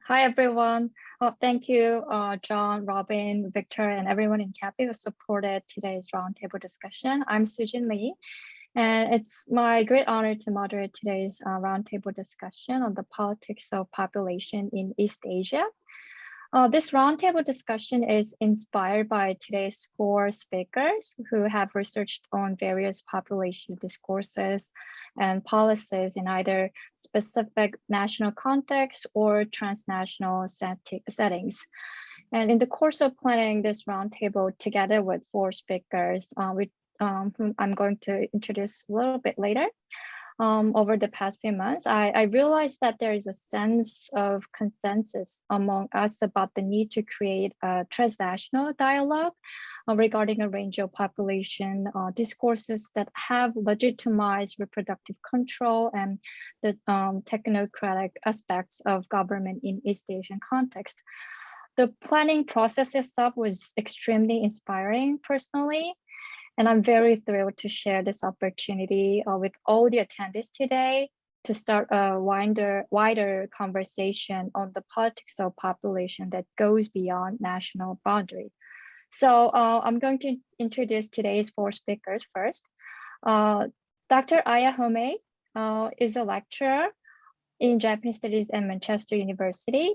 Hi, everyone. Thank you, John, Robin, Victor, and everyone in CAPI who supported today's roundtable discussion. I'm Sujin Lee, and it's my great honor to moderate today's roundtable discussion on the politics of population in East Asia. This roundtable discussion is inspired by today's four speakers who have researched on various population discourses and policies in either specific national contexts or transnational settings. And in the course of planning this roundtable together with four speakers, whom I'm going to introduce a little bit later, over the past few months, I realized that there is a sense of consensus among us about the need to create a transnational dialogue regarding a range of population discourses that have legitimized reproductive control and the technocratic aspects of government in East Asian context. The planning process itself was extremely inspiring personally. And I'm very thrilled to share this opportunity with all the attendees today to start a wider conversation on the politics of population that goes beyond national boundary. So I'm going to introduce today's four speakers first. Dr. Aya Home is a lecturer in Japanese Studies at Manchester University.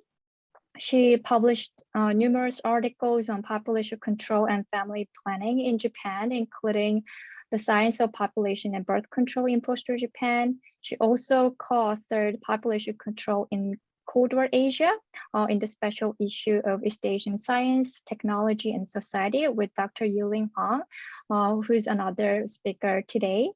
She published numerous articles on population control and family planning in Japan, including The Science of Population and Birth Control in Post-war Japan. She also co-authored Population Control in Cold War Asia in the special issue of East Asian Science, Technology, and Society with Dr. Yuling Hong, who's another speaker today.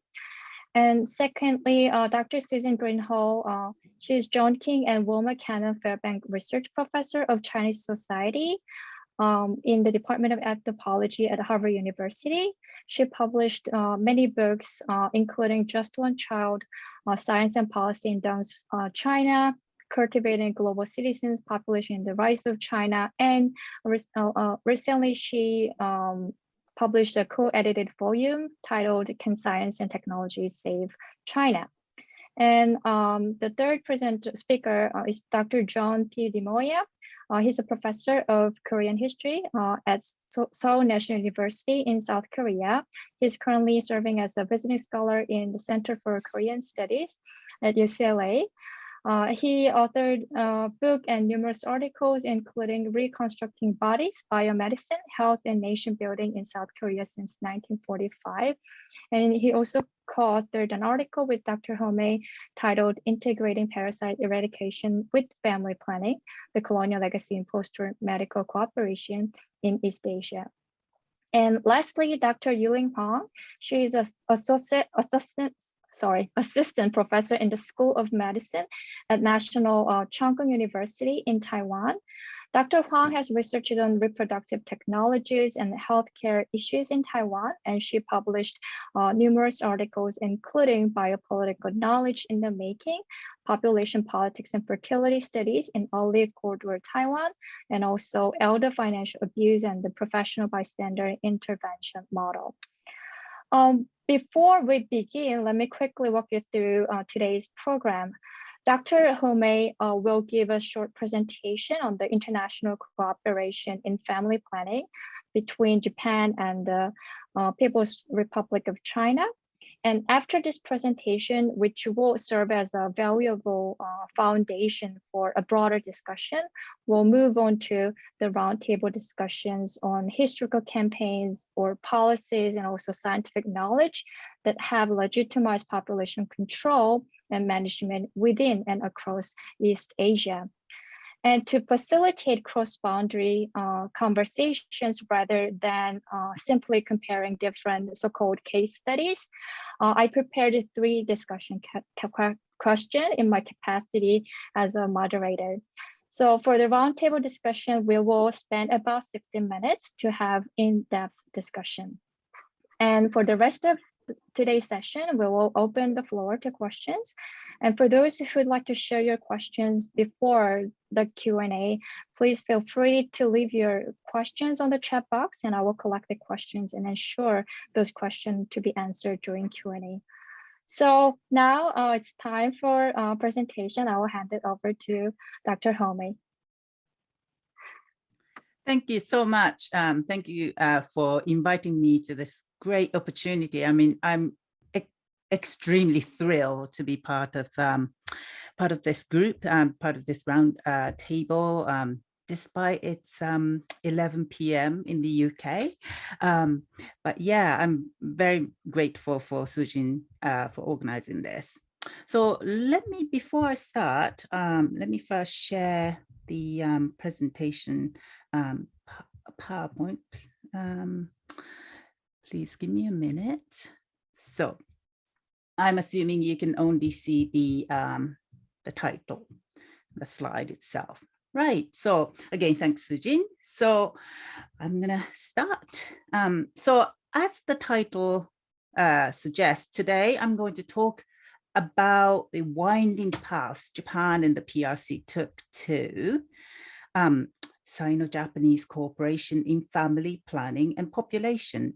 And secondly, Dr. Susan Greenhall, she's John King and Wilma Cannon Fairbank Research Professor of Chinese Society in the Department of Anthropology at Harvard University. She published many books, including Just One Child, Science and Policy in Dong's China, Cultivating Global Citizens, Population in the Rise of China, and recently she published a co-edited volume titled Can Science and Technology Save China? And the third speaker is Dr. John P. Dimoya. He's a professor of Korean history at Seoul National University in South Korea. He's currently serving as a visiting scholar in the Center for Korean Studies at UCLA. He authored a book and numerous articles, including Reconstructing Bodies, Biomedicine, Health, and Nation Building in South Korea since 1945. And he also co-authored an article with Dr. Home titled Integrating Parasite Eradication with Family Planning, the Colonial Legacy in Post-war Medical Cooperation in East Asia. And lastly, Dr. Yuling Hong, she is an assistant professor in the School of Medicine at National Cheng Kung University in Taiwan. Dr. Huang has researched on reproductive technologies and healthcare issues in Taiwan, and she published numerous articles, including Biopolitical Knowledge in the Making, Population Politics and Fertility Studies in Early Cold War Taiwan, and also Elder Financial Abuse and the Professional Bystander Intervention Model. Before we begin, let me quickly walk you through today's program. Dr. Home will give a short presentation on the international cooperation in family planning between Japan and the People's Republic of China. And after this presentation, which will serve as a valuable foundation for a broader discussion, we'll move on to the roundtable discussions on historical campaigns or policies and also scientific knowledge that have legitimized population control and management within and across East Asia. And to facilitate cross-boundary conversations rather than simply comparing different so-called case studies, I prepared 3 discussion questions in my capacity as a moderator. So for the roundtable discussion, we will spend about 60 minutes to have in-depth discussion. And for the rest of today's session, we will open the floor to questions. And for those who would like to share your questions before the Q&A, please feel free to leave your questions on the chat box, and I will collect the questions and ensure those questions to be answered during Q&A. So now it's time for presentation. I will hand it over to Dr. Home. Thank you so much. Thank you for inviting me to this great opportunity. I mean, I'm extremely thrilled to be part of this group, part of this round table, despite it's 11 p.m. in the UK. But yeah, I'm very grateful for Sujin for organizing this. So before I start, let me first share the presentation PowerPoint. Please give me a minute. So I'm assuming you can only see the title, the slide itself. Right, so again, thanks, Sujin. So I'm gonna start. So as the title suggests, today I'm going to talk about the winding path Japan and the PRC took to Sino-Japanese cooperation in family planning and population,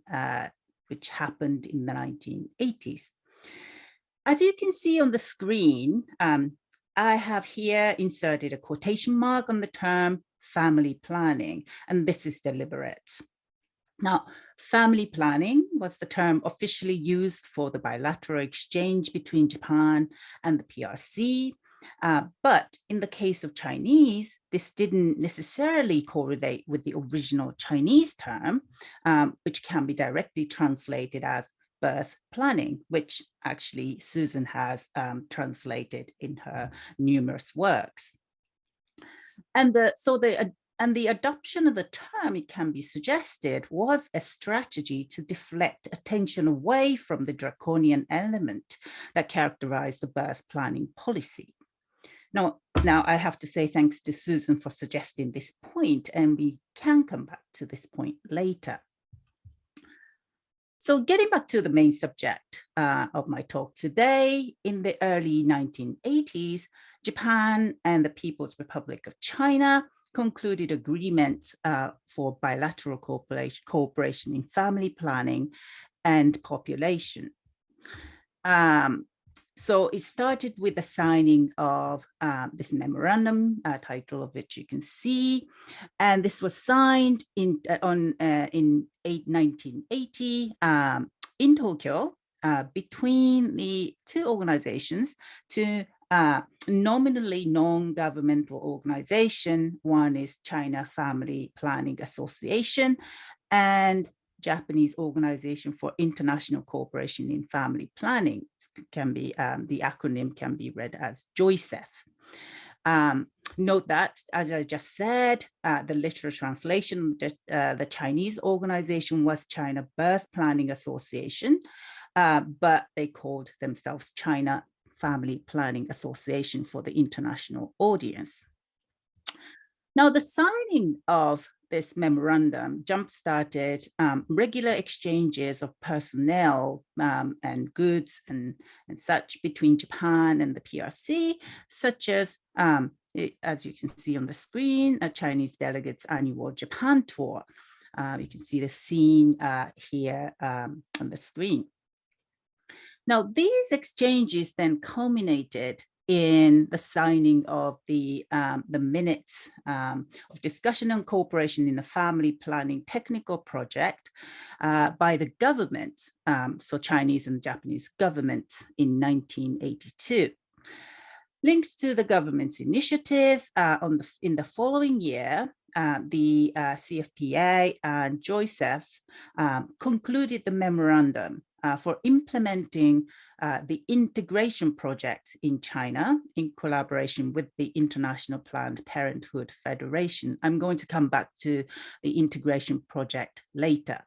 which happened in the 1980s. As you can see on the screen, I have here inserted a quotation mark on the term family planning, and this is deliberate. Now, family planning was the term officially used for the bilateral exchange between Japan and the PRC. But in the case of Chinese, this didn't necessarily correlate with the original Chinese term, which can be directly translated as birth planning, which actually Susan has translated in her numerous works. And the adoption of the term, it can be suggested, was a strategy to deflect attention away from the draconian element that characterized the birth planning policy. Now I have to say thanks to Susan for suggesting this point, and we can come back to this point later. So getting back to the main subject of my talk today, in the early 1980s, Japan and the People's Republic of China concluded agreements for bilateral cooperation in family planning and population. So it started with the signing of this memorandum, title of which you can see, and this was signed in 1980 in Tokyo between the two organizations, two nominally non-governmental organization. One is China Family Planning Association and Japanese Organization for International Cooperation in Family Planning. It can be the acronym can be read as JOICEF. Note that, as I just said, the literal translation of the Chinese organization was China Birth Planning Association, but they called themselves China Family Planning Association for the international audience. Now, the signing of this memorandum jump-started regular exchanges of personnel and goods and such between Japan and the PRC, such as you can see on the screen, a Chinese delegate's annual Japan tour. You can see the scene here on the screen. Now, these exchanges then culminated in the signing of the minutes of discussion on cooperation in the family planning technical project by the government, so Chinese and Japanese governments, in 1982. Links to the government's initiative in the following year, the CFPA and JOICEF concluded the memorandum for implementing the integration project in China in collaboration with the International Planned Parenthood Federation. I'm going to come back to the integration project later.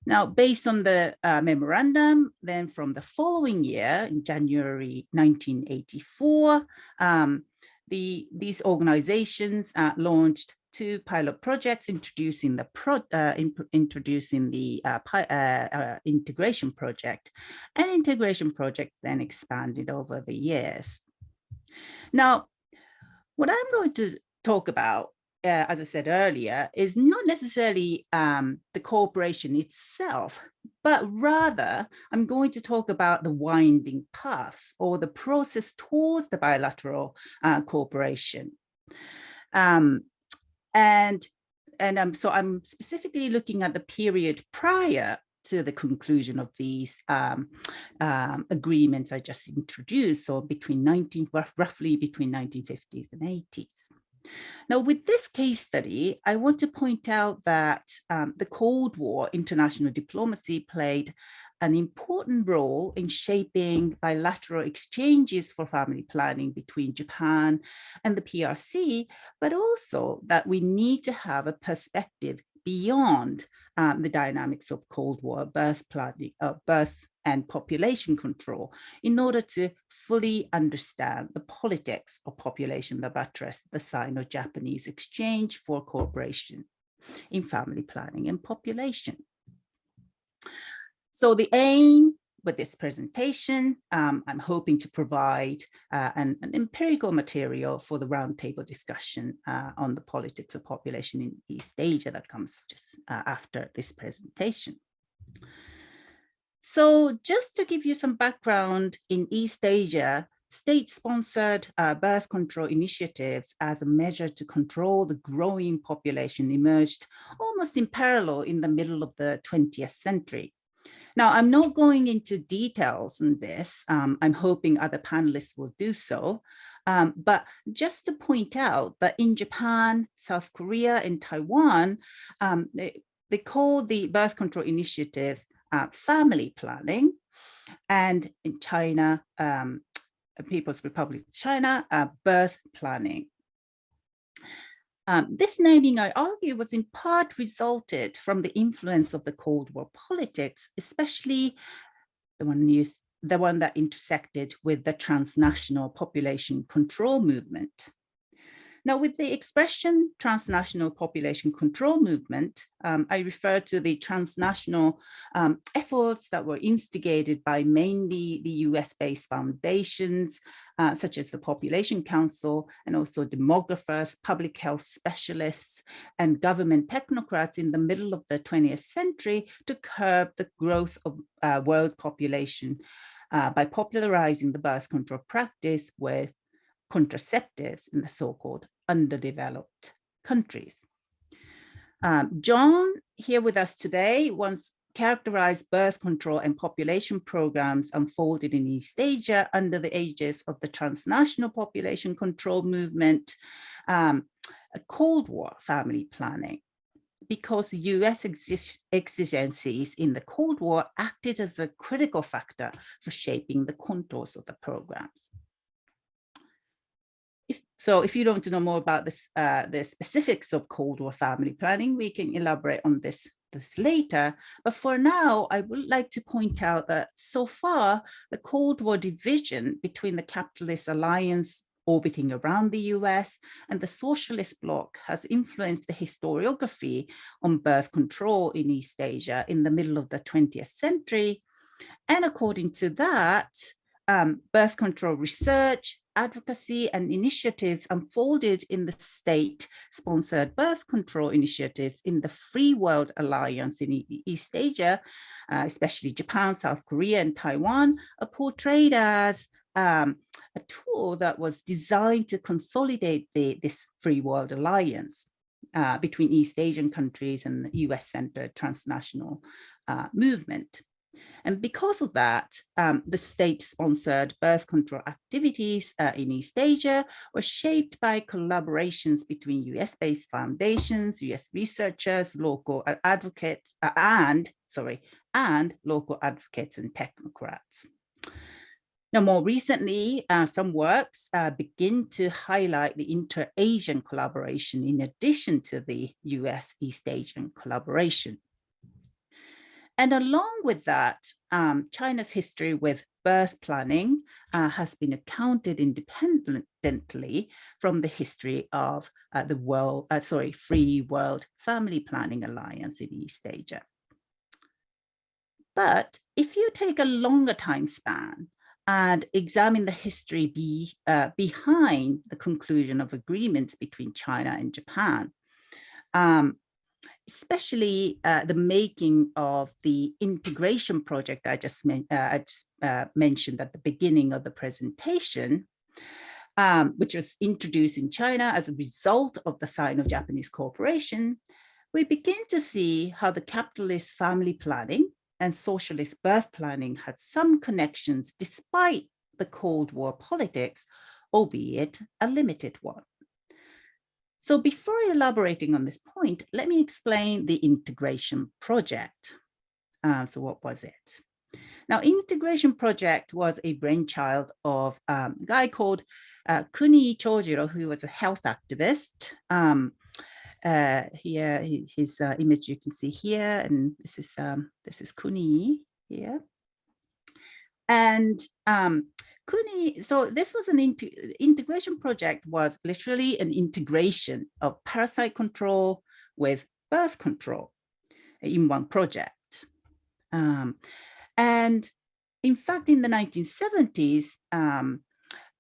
Now, based on the memorandum, then from the following year, in January 1984, these organizations launched two pilot projects introducing the integration project, and integration project then expanded over the years. Now, what I'm going to talk about, as I said earlier, is not necessarily the cooperation itself, but rather I'm going to talk about the winding paths or the process towards the bilateral cooperation. And so I'm specifically looking at the period prior to the conclusion of these agreements I just introduced, so roughly between 1950s and 80s. Now, with this case study, I want to point out that the Cold War international diplomacy played an important role in shaping bilateral exchanges for family planning between Japan and the PRC, but also that we need to have a perspective beyond the dynamics of Cold War birth planning, birth and population control, in order to fully understand the politics of population that buttress the Sino-Japanese exchange for cooperation in family planning and population. So the aim with this presentation, I'm hoping to provide an empirical material for the roundtable discussion on the politics of population in East Asia that comes just after this presentation. So just to give you some background, in East Asia, state-sponsored birth control initiatives as a measure to control the growing population emerged almost in parallel in the middle of the 20th century. Now, I'm not going into details on this. I'm hoping other panelists will do so. But just to point out that in Japan, South Korea, and Taiwan, they call the birth control initiatives family planning. And in China, People's Republic of China, birth planning. This naming, I argue, was in part resulted from the influence of the Cold War politics, especially the one that intersected with the transnational population control movement. Now, with the expression transnational population control movement, I refer to the transnational efforts that were instigated by mainly the US-based foundations, such as the Population Council, and also demographers, public health specialists, and government technocrats in the middle of the 20th century to curb the growth of world population by popularizing the birth control practice with contraceptives in the so-called underdeveloped countries. John, here with us today, once characterized birth control and population programs unfolded in East Asia under the aegis of the transnational population control movement, a Cold War family planning, because US exigencies in the Cold War acted as a critical factor for shaping the contours of the programs. If you want to know more about this, the specifics of Cold War family planning, we can elaborate on this later. But for now, I would like to point out that so far, the Cold War division between the capitalist alliance orbiting around the US and the socialist bloc has influenced the historiography on birth control in East Asia in the middle of the 20th century. And according to that, birth control research, advocacy, and initiatives unfolded in the state-sponsored birth control initiatives in the Free World Alliance in East Asia, especially Japan, South Korea, and Taiwan, are portrayed as a tool that was designed to consolidate this Free World Alliance between East Asian countries and the US-centered transnational movement. And because of that, the state-sponsored birth control activities in East Asia were shaped by collaborations between US-based foundations, US researchers, local advocates, and local advocates and technocrats. Now, more recently, some works begin to highlight the inter-Asian collaboration in addition to the US-East Asian collaboration. And along with that, China's history with birth planning has been accounted independently from the history of the Free World Family Planning Alliance in East Asia. But if you take a longer time span and examine the history behind the conclusion of agreements between China and Japan, especially the making of the integration project I just mentioned at the beginning of the presentation, which was introduced in China as a result of the Sino-Japanese cooperation, we begin to see how the capitalist family planning and socialist birth planning had some connections despite the Cold War politics, albeit a limited one. So before elaborating on this point, let me explain the integration project. So what was it? Now, integration project was a brainchild of a guy called Kuni Chojiro, who was a health activist. Here, his image you can see here, and this is Kuni here. And Kuni, so this was an integration project, was literally an integration of parasite control with birth control in one project. And in fact, in the 1970s,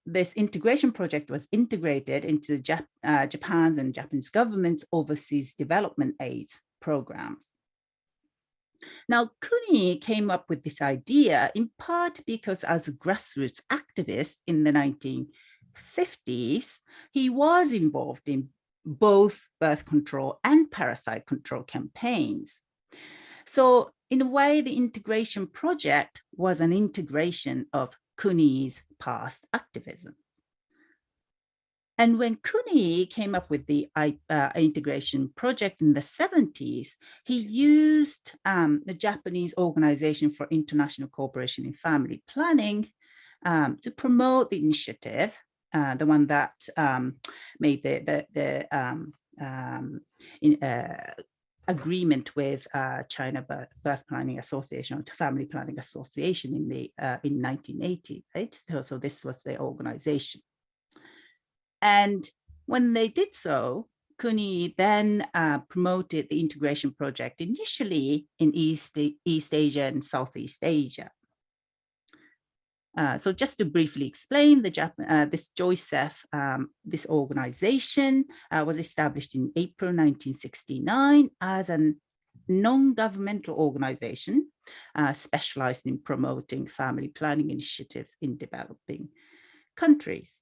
this integration project was integrated into Japan's and Japanese government's overseas development aid programs. Now, Kuni came up with this idea in part because as a grassroots activist in the 1950s, he was involved in both birth control and parasite control campaigns. So in a way, the integration project was an integration of Kuni's past activism. And when Kuni came up with the integration project in the 70s, he used the Japanese Organization for International Cooperation in Family Planning to promote the initiative, the one that made the agreement with China Birth Planning Association, or Family Planning Association in 1980, right? So this was the organization. And when they did so, Kuni then promoted the integration project initially in East Asia and Southeast Asia. So just to briefly explain, this JOICEF, this organization was established in April 1969 as a non-governmental organization specialized in promoting family planning initiatives in developing countries.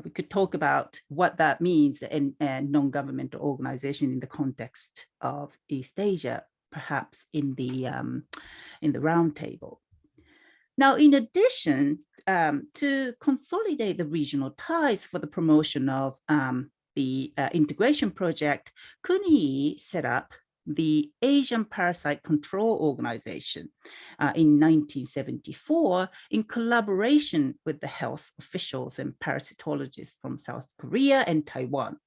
We could talk about what that means, a non-governmental organization in the context of East Asia, perhaps in the roundtable. Now, in addition, to consolidate the regional ties for the promotion of the integration project, Kuni set up the Asian Parasite Control Organization in 1974 in collaboration with the health officials and parasitologists from South Korea and Taiwan.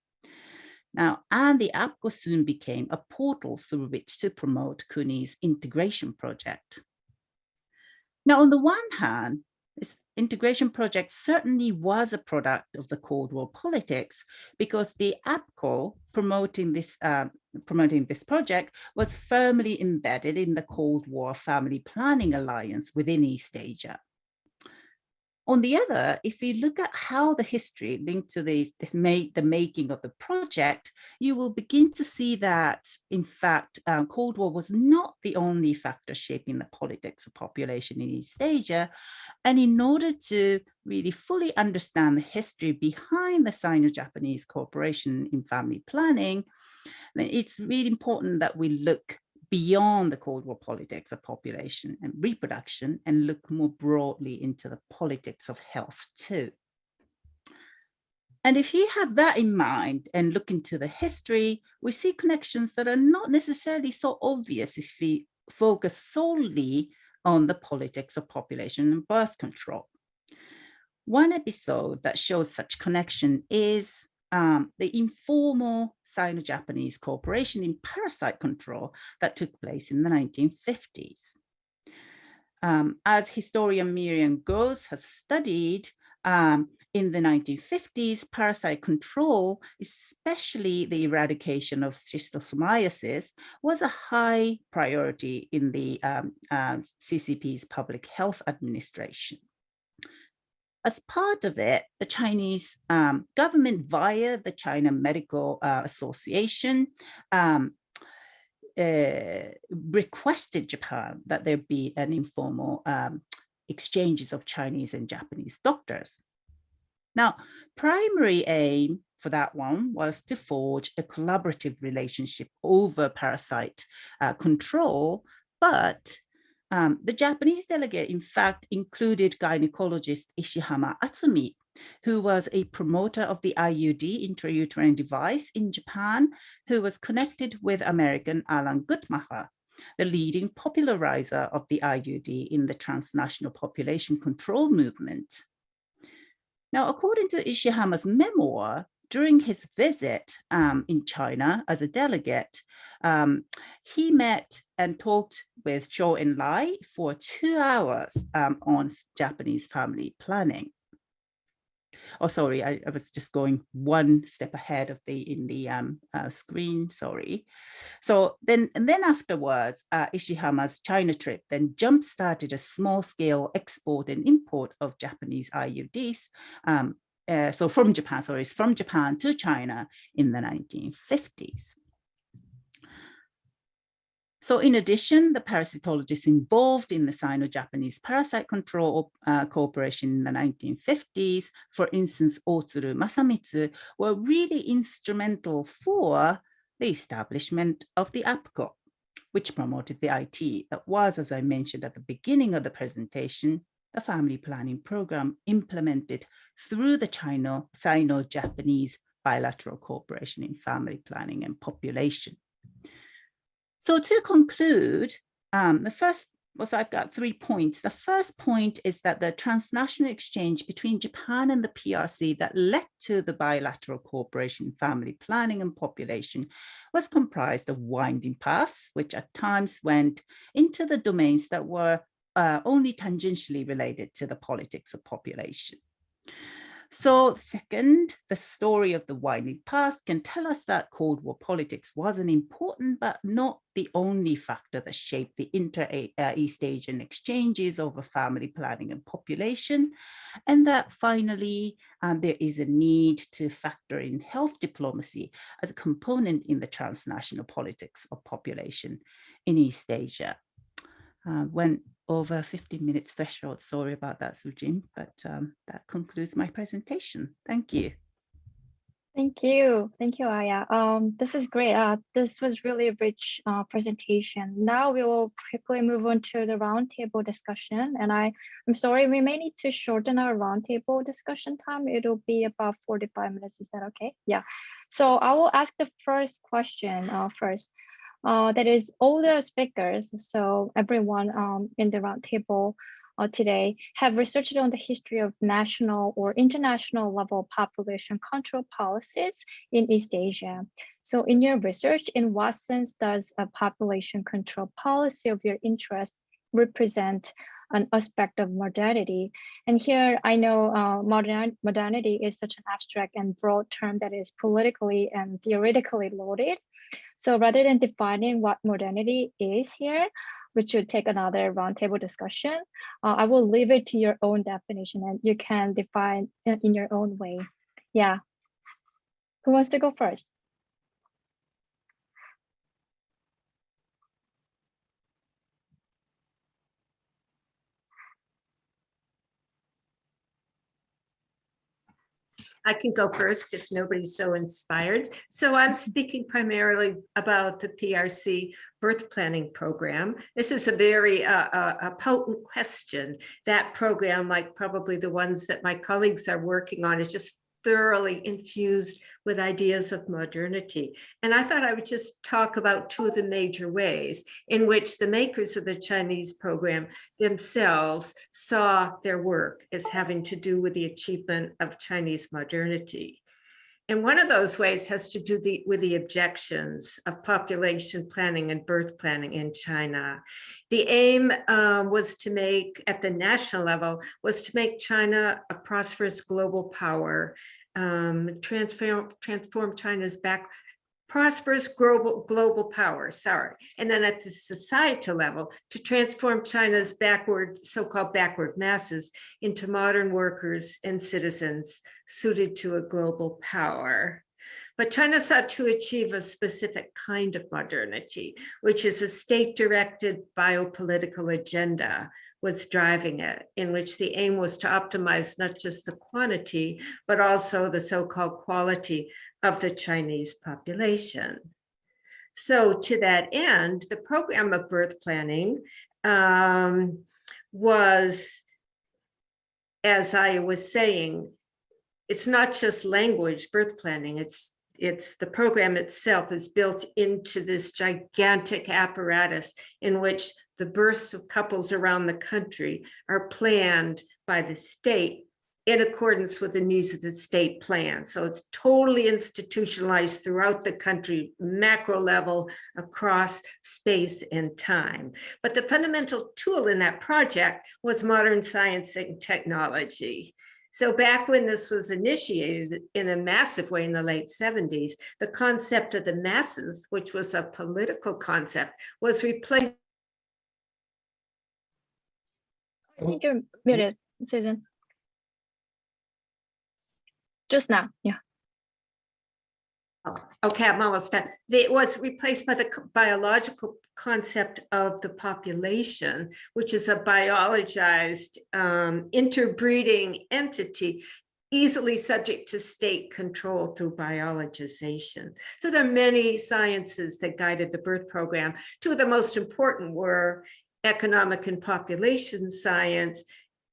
Now, and the APCO soon became a portal through which to promote Kuni's integration project. Now, on the one hand, this integration project certainly was a product of the Cold War politics, because the APCO promoting this project was firmly embedded in the Cold War Family Planning Alliance within East Asia. On the other, if you look at how the history linked to the making of the project, you will begin to see that, in fact, Cold War was not the only factor shaping the politics of population in East Asia. And in order to really fully understand the history behind the Sino-Japanese cooperation in family planning, it's really important that we look beyond the Cold War politics of population and reproduction and look more broadly into the politics of health too. And if you have that in mind and look into the history, we see connections that are not necessarily so obvious if we focus solely on the politics of population and birth control. One episode that shows such connection is the informal Sino-Japanese cooperation in parasite control that took place in the 1950s. As historian Miriam Gross has studied, in the 1950s, parasite control, especially the eradication of schistosomiasis, was a high priority in the CCP's public health administration. As part of it, the Chinese government, via the China Medical Association, requested Japan that there be an informal exchanges of Chinese and Japanese doctors. Now, primary aim for that one was to forge a collaborative relationship over parasite control, but the Japanese delegate, in fact, included gynecologist Ishihama Atsumi, who was a promoter of the IUD, intrauterine device, in Japan, who was connected with American Alan Guttmacher, the leading popularizer of the IUD in the transnational population control movement. Now, according to Ishihama's memoir, during his visit in China as a delegate, he met and talked with Zhou Enlai for 2 hours on Japanese family planning. Oh, sorry, I was just going one step ahead of the screen, sorry. So then afterwards, Ishihama's China trip then jump-started a small-scale export and import of Japanese IUDs. From Japan to China in the 1950s. So in addition, the parasitologists involved in the Sino-Japanese parasite control cooperation in the 1950s, for instance, Otsuru Masamitsu, were really instrumental for the establishment of the APCO, which promoted the IT that was, as I mentioned at the beginning of the presentation, the family planning program implemented through the Sino-Japanese bilateral cooperation in family planning and population. So to conclude, I've got 3 points. The first point is that the transnational exchange between Japan and the PRC that led to the bilateral cooperation in family planning and population was comprised of winding paths, which at times went into the domains that were only tangentially related to the politics of population. So second, the story of the winding path can tell us that Cold War politics was an important but not the only factor that shaped the inter-East Asian exchanges over family planning and population, and that finally there is a need to factor in health diplomacy as a component in the transnational politics of population in East Asia. Went over 15 minutes threshold. Sorry about that, Sujin, but that concludes my presentation. Thank you. Thank you, Aya. This is great. This was really a rich presentation. Now we will quickly move on to the roundtable discussion. And I'm sorry, we may need to shorten our roundtable discussion time. It'll be about 45 minutes. Is that okay? Yeah. So I will ask the first question first. That is all the speakers, so everyone in the roundtable today have researched on the history of national or international level population control policies in East Asia. So in your research, in what sense does a population control policy of your interest represent an aspect of modernity? And here I know modernity is such an abstract and broad term that is politically and theoretically loaded. So rather than defining what modernity is here, which should take another roundtable discussion, I will leave it to your own definition and you can define in your own way. Yeah. Who wants to go first? I can go first if nobody's so inspired. So I'm speaking primarily about the PRC birth planning program. This is a very potent question. That program, like probably the ones that my colleagues are working on, is just thoroughly infused with ideas of modernity. And I thought I would just talk about two of the major ways in which the makers of the Chinese program themselves saw their work as having to do with the achievement of Chinese modernity. And one of those ways has to do with the objections of population planning and birth planning in China. The aim was to make, at the national level, was to make China a prosperous global power, transform China's prosperous global power, and then at the societal level, to transform China's so-called backward masses into modern workers and citizens suited to a global power. But China sought to achieve a specific kind of modernity, which is a state-directed biopolitical agenda, was driving it, in which the aim was to optimize not just the quantity, but also the so-called quality of the Chinese population. So to that end, the program of birth planning was, as I was saying, it's not just language birth planning, it's the program itself is built into this gigantic apparatus in which the births of couples around the country are planned by the state in accordance with the needs of the state plan. So it's totally institutionalized throughout the country, macro level, across space and time. But the fundamental tool in that project was modern science and technology. So back when this was initiated in a massive way in the late 70s, the concept of the masses, which was a political concept, was replaced. I think you're muted, Susan. Just now, yeah. Oh, okay, I'm almost done. It was replaced by the biological concept of the population, which is a biologized interbreeding entity, easily subject to state control through biologization. So there are many sciences that guided the birth program. Two of the most important were economic and population science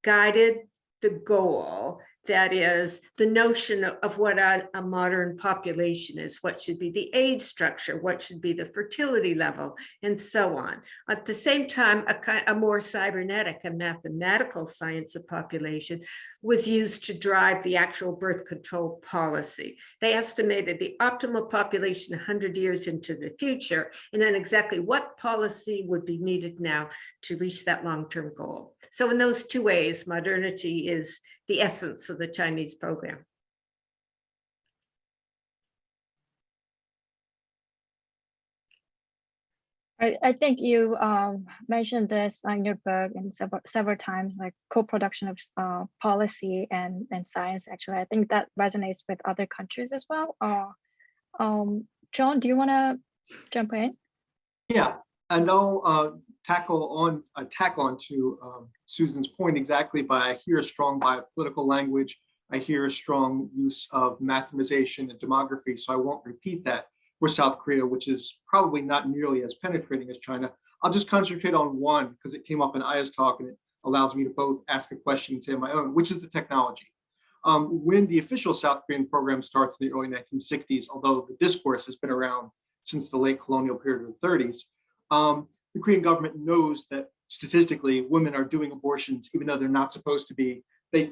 guided the goal. That is the notion of what a modern population is, what should be the age structure, what should be the fertility level, and so on. At the same time, a more cybernetic and mathematical science of population was used to drive the actual birth control policy. They estimated the optimal population 100 years into the future, and then exactly what policy would be needed now to reach that long-term goal. So in those two ways, modernity is the essence of the Chinese program. I think you mentioned this in your book and several times, like co-production of policy and science. Actually, I think that resonates with other countries as well. John, do you want to jump in? Yeah, and I'll tack on to Susan's point exactly. But I hear a strong biopolitical language. I hear a strong use of mathematization and demography. So I won't repeat that for South Korea, which is probably not nearly as penetrating as China. I'll just concentrate on one because it came up in Aya's talk and it allows me to both ask a question and say my own, which is the technology. When the official South Korean program starts in the early 1960s, although the discourse has been around since the late colonial period of the 30s, the Korean government knows that statistically women are doing abortions even though they're not supposed to be. The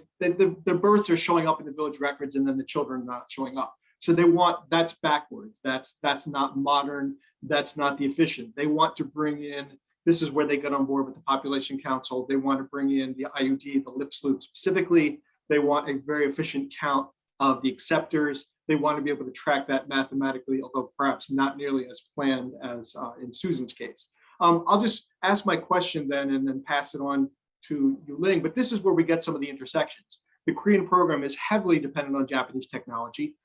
births are showing up in the village records and then the children are not showing up. So they want, that's backwards. That's not modern. That's not the efficient. They want to bring in, this is where they get on board with the population council. They want to bring in the IUD, the lip sloop specifically. They want a very efficient count of the acceptors. They want to be able to track that mathematically, although perhaps not nearly as planned as in Susan's case. I'll just ask my question then and then pass it on to Yuling, but this is where we get some of the intersections. The Korean program is heavily dependent on Japanese technology.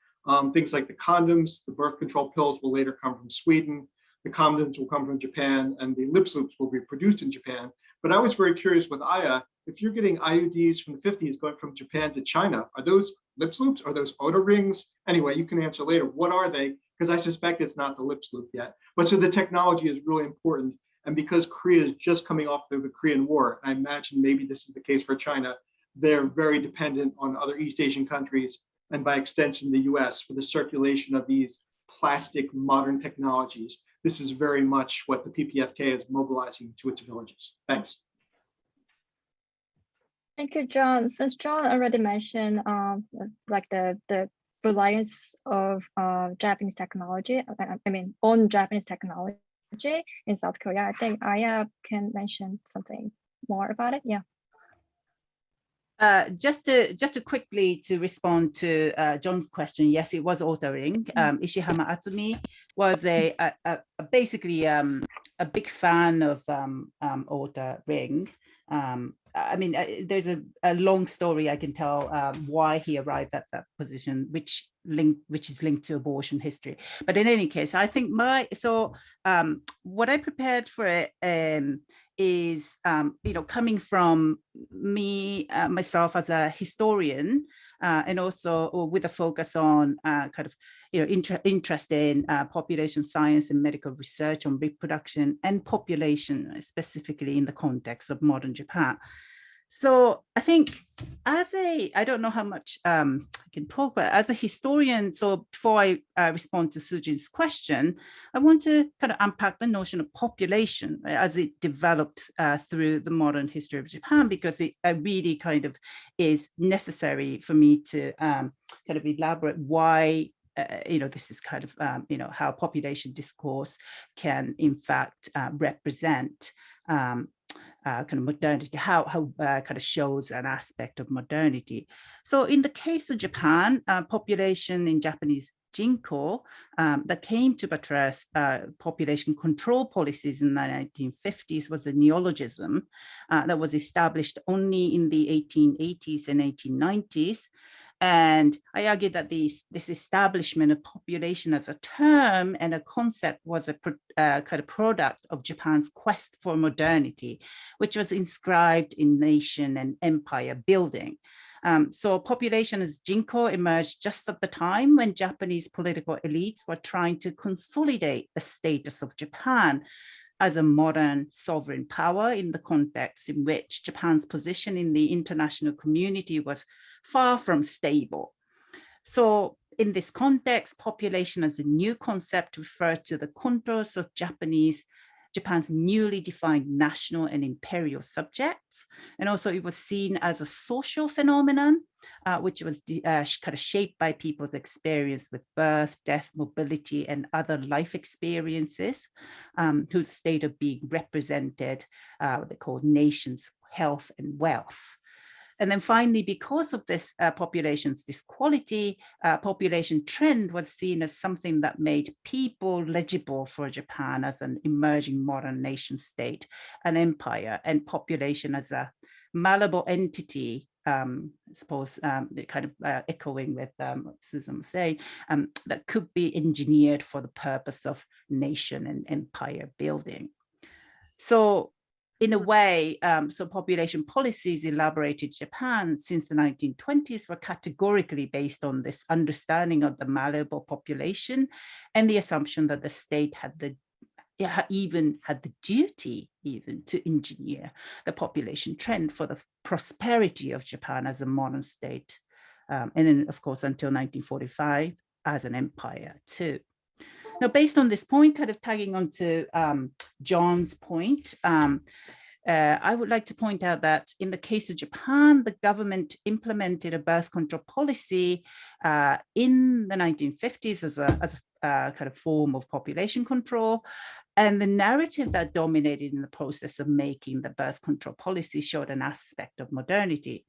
Things like the condoms, the birth control pills will later come from Sweden. The condoms will come from Japan and the lip sloops will be produced in Japan. But I was very curious with Aya, if you're getting IUDs from the 50s going from Japan to China, are those lip sloops? Are those odor rings? Anyway, you can answer later. What are they? Because I suspect it's not the lip sloop yet. But so the technology is really important. And because Korea is just coming off the Korean War, I imagine maybe this is the case for China, they're very dependent on other East Asian countries and by extension, the US for the circulation of these plastic modern technologies. This is very much what the PPFK is mobilizing to its villages. Thanks. Thank you, John. Since John already mentioned like the reliance of Japanese technology, I mean, on Japanese technology in South Korea, I think Aya can mention something more about it. Yeah. Just to quickly to respond to John's question, yes, it was ordering. Ishihama Atsumi was basically a big fan of ordering. I mean, there's a long story I can tell why he arrived at that position, which is linked to abortion history. But in any case, I think what I prepared for is, coming from me, myself as a historian, and also with a focus on interest in population science and medical research on reproduction and population, specifically in the context of modern Japan. So I think I don't know how much I can talk, but as a historian, so before I respond to Sujin's question, I want to kind of unpack the notion of population, right, as it developed through the modern history of Japan, because it really kind of is necessary for me to kind of elaborate why this is kind of, how population discourse can in fact represent kind of modernity, how kind of shows an aspect of modernity. So in the case of Japan, population in Japanese Jinko that came to buttress population control policies in the 1950s was a neologism that was established only in the 1880s and 1890s. And I argue that this establishment of population as a term and a concept was a kind of product of Japan's quest for modernity, which was inscribed in nation and empire building. So population as Jinko emerged just at the time when Japanese political elites were trying to consolidate the status of Japan as a modern sovereign power in the context in which Japan's position in the international community was far from stable. So in this context, population as a new concept referred to the contours of Japan's newly defined national and imperial subjects. And also it was seen as a social phenomenon, which was kind of shaped by people's experience with birth, death, mobility, and other life experiences, whose state of being represented what they call nations, health, and wealth. And then finally, because of this population's disquality, population trend was seen as something that made people legible for Japan as an emerging modern nation state, an empire, and population as a malleable entity, I suppose, kind of echoing with what Susan was saying, that could be engineered for the purpose of nation and empire building. So in a way, so population policies elaborated in Japan since the 1920s were categorically based on this understanding of the malleable population and the assumption that the state had the duty even to engineer the population trend for the prosperity of Japan as a modern state. And then, of course, until 1945 as an empire too. Now, based on this point, kind of tagging on to John's point, I would like to point out that in the case of Japan, the government implemented a birth control policy in the 1950s as a kind of form of population control. And the narrative that dominated in the process of making the birth control policy showed an aspect of modernity.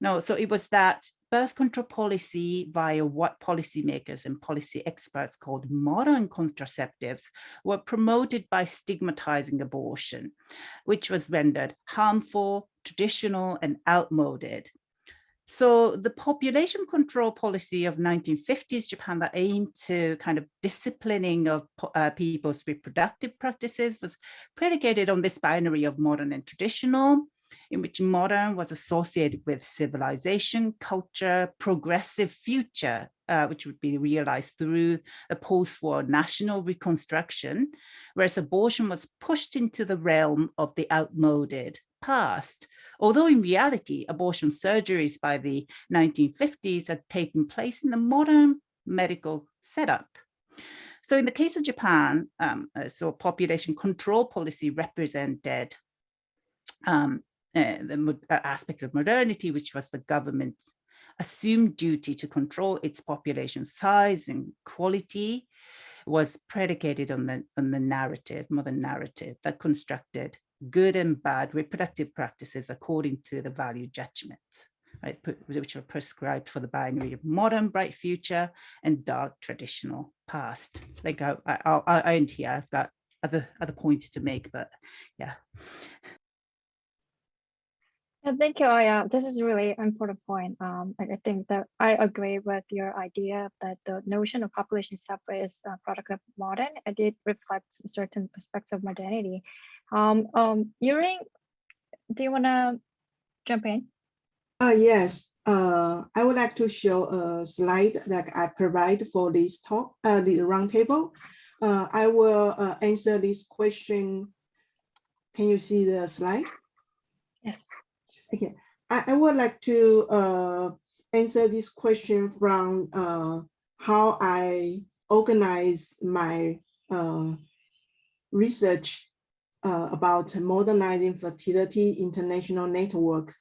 No, so it was that birth control policy via what policymakers and policy experts called modern contraceptives were promoted by stigmatizing abortion, which was rendered harmful, traditional, and outmoded. So the population control policy of 1950s Japan that aimed to kind of disciplining of people's reproductive practices was predicated on this binary of modern and traditional, in which modern was associated with civilization, culture, progressive future, which would be realized through the post-war national reconstruction, whereas abortion was pushed into the realm of the outmoded past. Although in reality, abortion surgeries by the 1950s had taken place in the modern medical setup. So in the case of Japan, so population control policy represented the aspect of modernity, which was the government's assumed duty to control its population size and quality, was predicated on the narrative, modern narrative that constructed good and bad reproductive practices according to the value judgments, right, which were prescribed for the binary of modern bright future and dark traditional past. Like I end here. I've got other points to make, but yeah. Thank you, Aya. This is a really important point. I think that I agree with your idea that the notion of population separate is a product of modern, and it reflects certain aspects of modernity. Yuring, do you want to jump in? Yes, I would like to show a slide that I provide for this talk, the roundtable. I will answer this question. Can you see the slide? Yes. Okay, I would like to answer this question from how I organize my research about modernizing fertility international network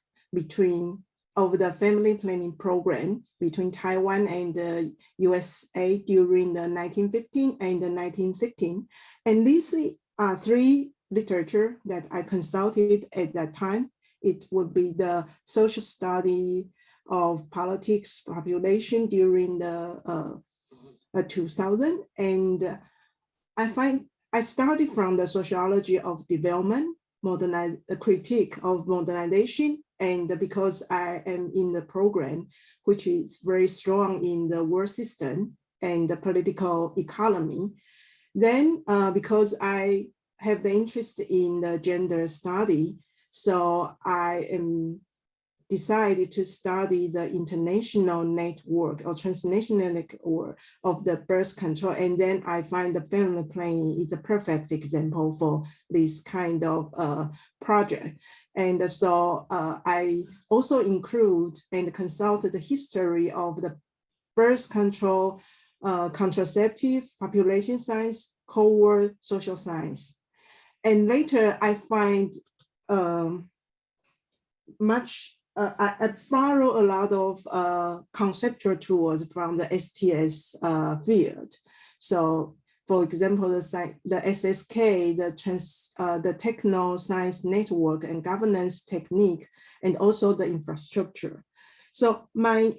of the family planning program between Taiwan and the USA during the 1915 and the 1916. And these are three literature that I consulted at that time. It would be the social study of politics population during the 2000. And I started from the sociology of development, a critique of modernization, and because I am in the program, which is very strong in the world system and the political economy, then because I have the interest in the gender study, so I am decided to study the international network or transnational network of the birth control. And then I find the family planning is a perfect example for this kind of project. And so I also include and consult the history of the birth control, contraceptive, population science, cohort, social science. And later I find I borrow a lot of conceptual tools from the STS field. So, for example, the SSK, the Techno Science Network and governance technique, and also the infrastructure. So my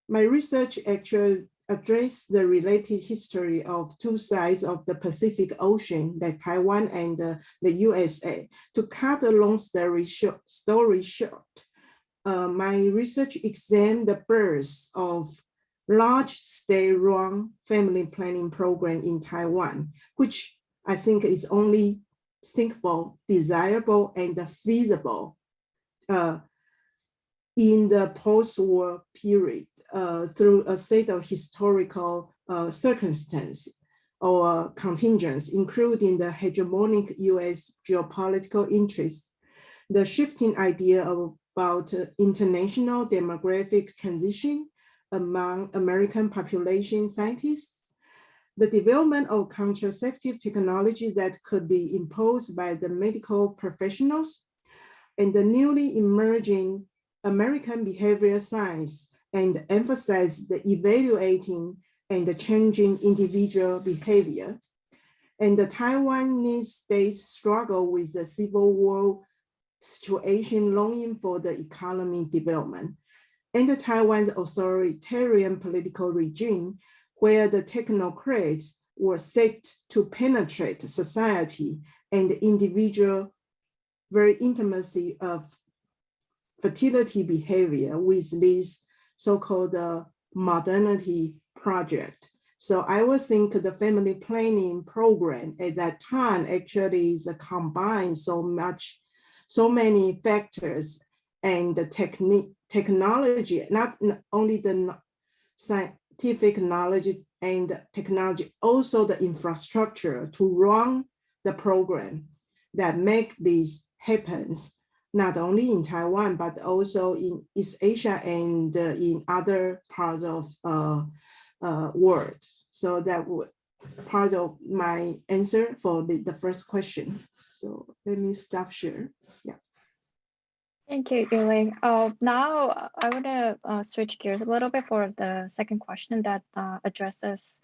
research actually addressed the related history of two sides of the Pacific Ocean, like Taiwan and the USA. To cut a long story short, my research examined the birth of large state-run family planning program in Taiwan, which I think is only thinkable, desirable, and feasible in the post-war period through a set of historical circumstances or contingents, including the hegemonic US geopolitical interests, the shifting idea about international demographic transition among American population scientists, the development of contraceptive technology that could be imposed by the medical professionals, and the newly emerging American behavioral science, and emphasize the evaluating and the changing individual behavior. And the Taiwanese state struggle with the civil war situation, longing for the economic development, and the Taiwan's authoritarian political regime, where the technocrats were set to penetrate society and individual very intimacy of fertility behavior with this so-called modernity project. So I would think the family planning program at that time actually is combined so many factors and the technology, not only the scientific knowledge and technology, also the infrastructure to run the program that make this happens, not only in Taiwan, but also in East Asia and in other parts of world. So that would part of my answer for the first question. So let me stop share. Yeah. Thank you, Yuling. Now I want to switch gears a little bit for the second question that addresses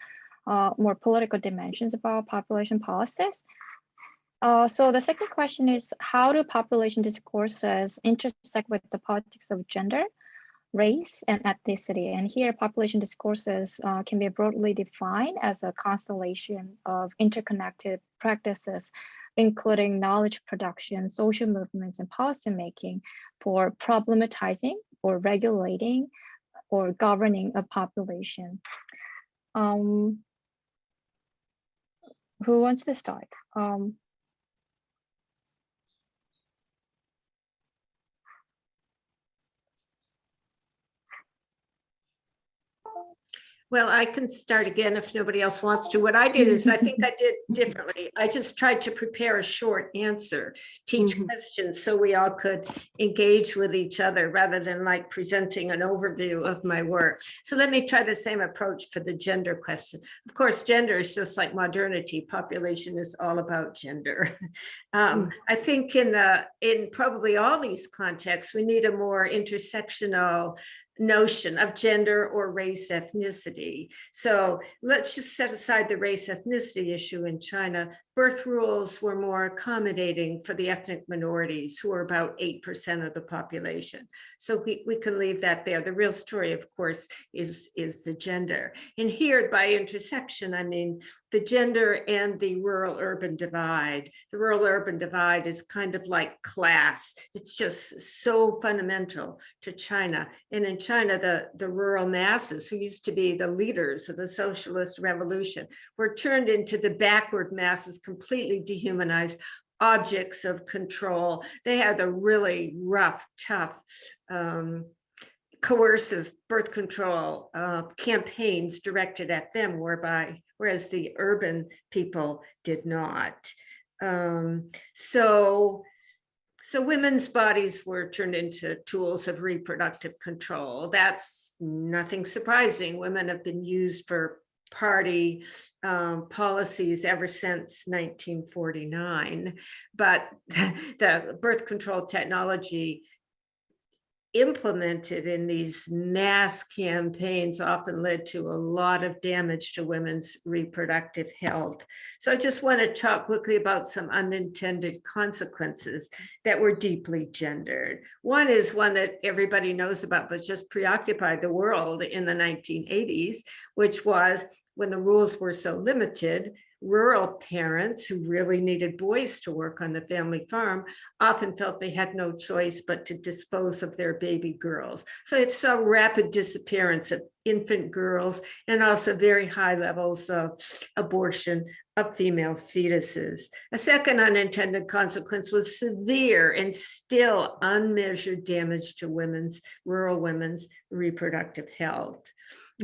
more political dimensions about population policies. So the second question is, how do population discourses intersect with the politics of gender, race, and ethnicity? And here, population discourses can be broadly defined as a constellation of interconnected practices, including knowledge production, social movements, and policymaking for problematizing or regulating or governing a population. Who wants to start? Well, I can start again if nobody else wants to. What I did is I think I did differently. I just tried to prepare a short answer to each question so we all could engage with each other rather than like presenting an overview of my work. So let me try the same approach for the gender question. Of course, gender is just like modernity. Population is all about gender. I think in probably all these contexts, we need a more intersectional notion of gender or race ethnicity. So let's just set aside the race ethnicity issue in China. Birth rules were more accommodating for the ethnic minorities, who are about 8% of the population. So we can leave that there. The real story, of course, is the gender. And here, by intersection, I mean the gender and the rural-urban divide. The rural-urban divide is kind of like class. It's just so fundamental to China. And in China, the rural masses, who used to be the leaders of the socialist revolution, were turned into the backward masses, completely dehumanized objects of control. They had the really rough, tough, coercive birth control campaigns directed at them, whereas the urban people did not. So women's bodies were turned into tools of reproductive control. That's nothing surprising. Women have been used for party policies ever since 1949, but the birth control technology implemented in these mass campaigns often led to a lot of damage to women's reproductive health. So I just want to talk quickly about some unintended consequences that were deeply gendered. One is one that everybody knows about, but just preoccupied the world in the 1980s, which was when the rules were so limited, rural parents who really needed boys to work on the family farm often felt they had no choice but to dispose of their baby girls. So it saw rapid disappearance of infant girls and also very high levels of abortion of female fetuses. A second unintended consequence was severe and still unmeasured damage to rural women's reproductive health.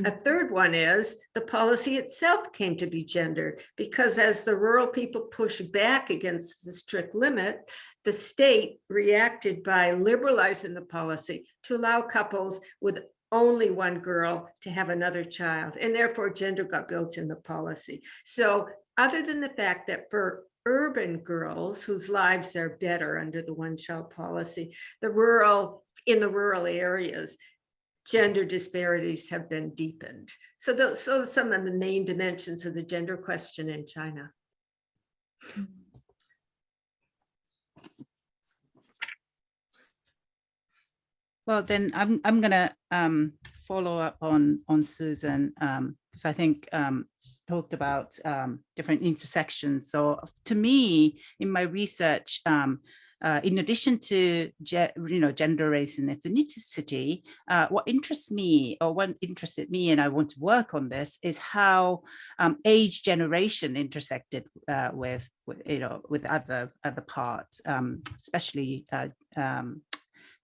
A third one is the policy itself came to be gendered, because as the rural people pushed back against the strict limit, the state reacted by liberalizing the policy to allow couples with only one girl to have another child, and therefore gender got built in the policy. So other than the fact that for urban girls whose lives are better under the one-child policy, in the rural areas, gender disparities have been deepened. So those are some of the main dimensions of the gender question in China. Well, then I'm gonna follow up on Susan, because I think she talked about different intersections. So to me, in my research, in addition to gender, race, and ethnicity, what interested me, and I want to work on this, is how age generation intersected with other parts, especially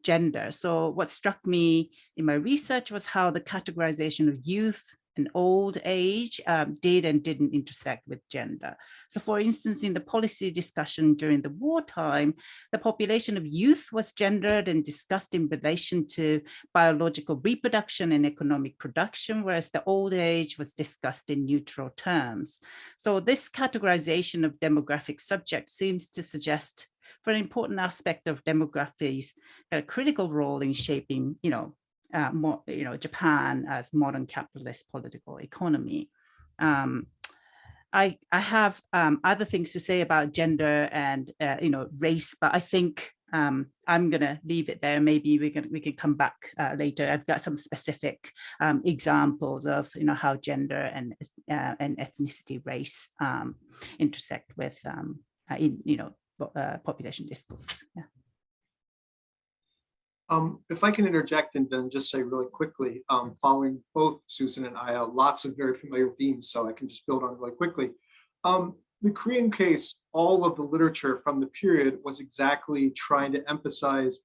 gender. So what struck me in my research was how the categorization of youth and old age did and didn't intersect with gender. So for instance, in the policy discussion during the wartime, the population of youth was gendered and discussed in relation to biological reproduction and economic production, whereas the old age was discussed in neutral terms. So this categorization of demographic subjects seems to suggest for an important aspect of demography's critical role in shaping, Japan as modern capitalist political economy. I have other things to say about gender and race, but I think I'm gonna leave it there. Maybe we can come back later. I've got some specific examples of how gender and ethnicity, race intersect with population discourse. Yeah. If I can interject and then just say really quickly, following both Susan and Aya, lots of very familiar themes, so I can just build on really quickly. The Korean case, all of the literature from the period was exactly trying to emphasize,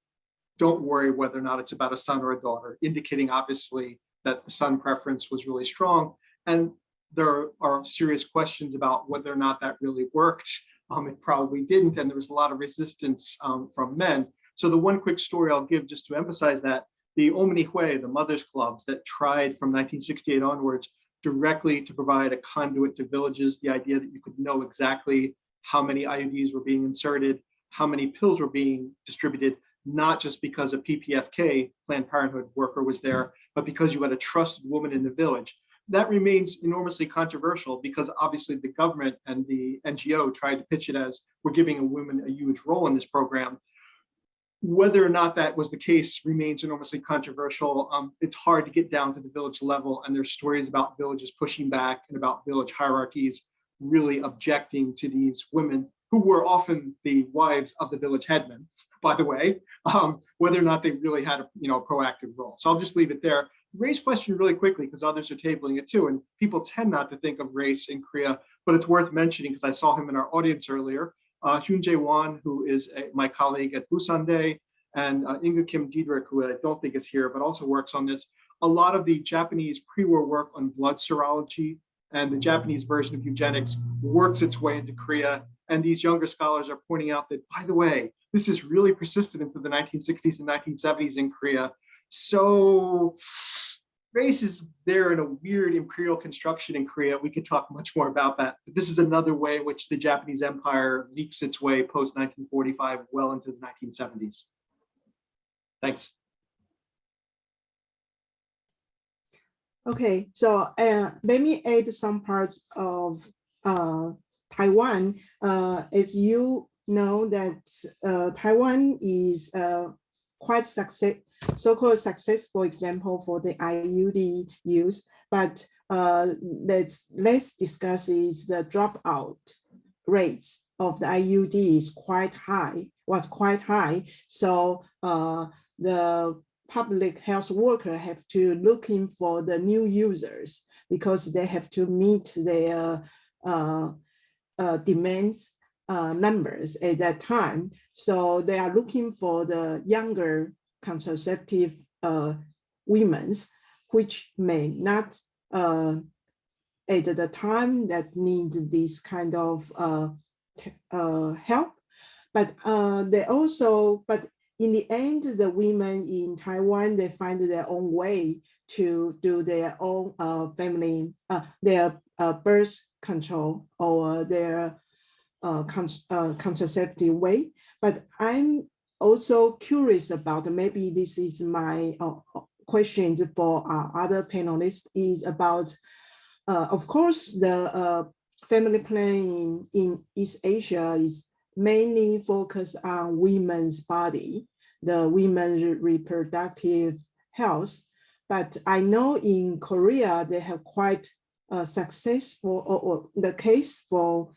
don't worry whether or not it's about a son or a daughter, indicating obviously that the son preference was really strong. And there are serious questions about whether or not that really worked. It probably didn't, and there was a lot of resistance from men. So the one quick story I'll give just to emphasize that, the Omnihui, the mothers clubs that tried from 1968 onwards directly to provide a conduit to villages, the idea that you could know exactly how many IUDs were being inserted, how many pills were being distributed, not just because a PPFK, Planned Parenthood worker was there, but because you had a trusted woman in the village. That remains enormously controversial because obviously the government and the NGO tried to pitch it as we're giving a woman a huge role in this program. Whether or not that was the case remains enormously controversial. It's hard to get down to the village level, and there's stories about villages pushing back and about village hierarchies really objecting to these women who were often the wives of the village headman, by the way, whether or not they really had a proactive role. So I'll just leave it there. Race question really quickly because others are tabling it too, and people tend not to think of race in Korea, but it's worth mentioning because I saw him in our audience earlier. Hyun Jae Won, who is my colleague at Busan Day, and Inga Kim Diedrich, who I don't think is here, but also works on this. A lot of the Japanese pre-war work on blood serology and the Japanese version of eugenics works its way into Korea. And these younger scholars are pointing out that, by the way, this is really persistent into the 1960s and 1970s in Korea. So race is there in a weird imperial construction in Korea. We could talk much more about that. But this is another way in which the Japanese empire leaks its way post-1945 well into the 1970s. Thanks. Okay, so let me add some parts of Taiwan. As you know that Taiwan is quite so-called successful example for the IUD use, but let's discuss is the dropout rates of the IUD was quite high. So the public health worker have to looking for the new users because they have to meet their demands numbers at that time. So they are looking for the younger contraceptive women, which may not at the time that need this kind of help, but in the end, the women in Taiwan, they find their own way to do their own their birth control or their contraceptive way. But I'm also curious about, maybe this is my questions for our other panelists, is about, of course, the family planning in East Asia is mainly focused on women's body, the women's reproductive health. But I know in Korea, they have quite successful, or the case for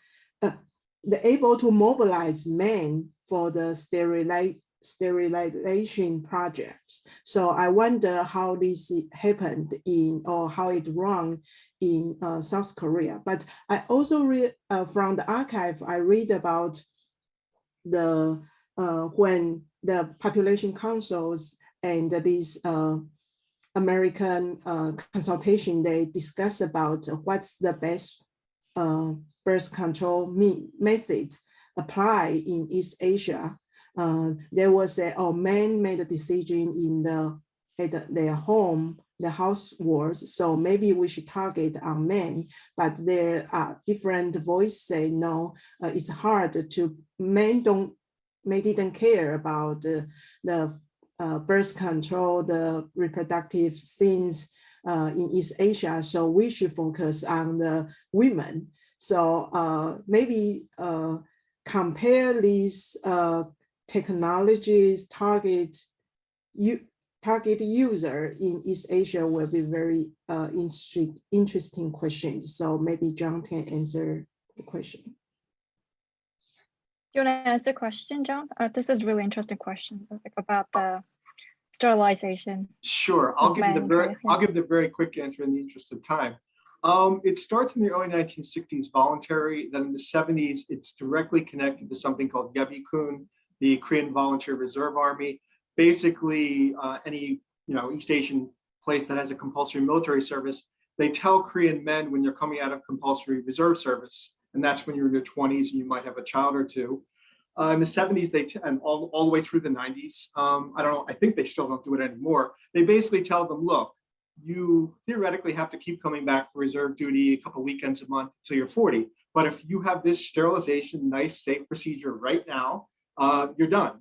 they're able to mobilize men for the sterilization projects. So I wonder how this happened or how it run in South Korea. But I also read from the archive, I read about the when the population councils and these American consultation, they discuss about what's the best birth control methods apply in East Asia. There was men made a decision in their home, the households. So maybe we should target on men, but there are different voices say no. It's hard to men didn't care about the birth control, the reproductive things in East Asia. So we should focus on the women. So maybe compare these technologies, target user in East Asia will be very interesting questions. So maybe John can answer the question. Do you want to answer the question, John? This is really interesting question about the sterilization. Sure, I'll give the very quick answer in the interest of time. It starts in the early 1960s voluntary, then in the 70s, it's directly connected to something called Yebi-kun, the Korean Volunteer Reserve Army. Basically, any East Asian place that has a compulsory military service, they tell Korean men when you're coming out of compulsory reserve service, and that's when you're in your 20s and you might have a child or two. In the 70s, and all the way through the 90s, I don't know, I think they still don't do it anymore. They basically tell them, look, you theoretically have to keep coming back for reserve duty a couple weekends a month till you're 40. But if you have this sterilization, nice, safe procedure right now, you're done.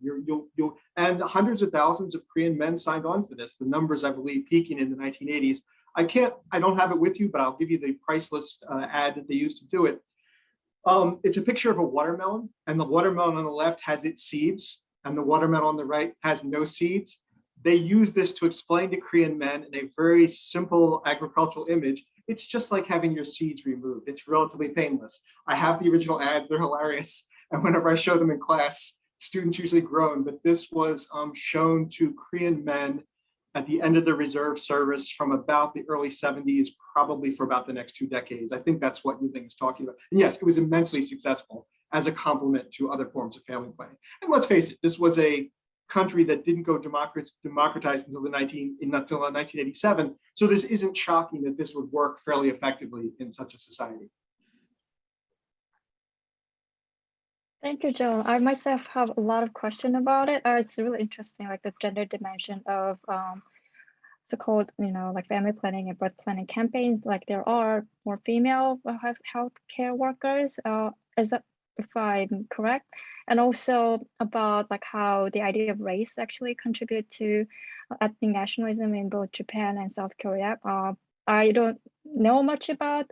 And hundreds of thousands of Korean men signed on for this. The numbers, I believe, peaking in the 1980s. I don't have it with you, but I'll give you the price list ad that they used to do it. It's a picture of a watermelon, and the watermelon on the left has its seeds, and the watermelon on the right has no seeds. They use this to explain to Korean men in a very simple agricultural image. It's just like having your seeds removed. It's relatively painless. I have the original ads, they're hilarious. And whenever I show them in class, students usually groan, but this was shown to Korean men at the end of the reserve service from about the early 70s, probably for about the next 2 decades. I think that's what Yuding is talking about. And yes, it was immensely successful as a complement to other forms of family planning. And let's face it, this was a country that didn't go democratized until 1987. So this isn't shocking that this would work fairly effectively in such a society. Thank you, Joan. I myself have a lot of questions about it. It's really interesting, like the gender dimension of so-called, like family planning and birth planning campaigns. Like there are more female healthcare workers, if I'm correct, and also about like how the idea of race actually contribute to ethnic nationalism in both Japan and South Korea. I don't know much about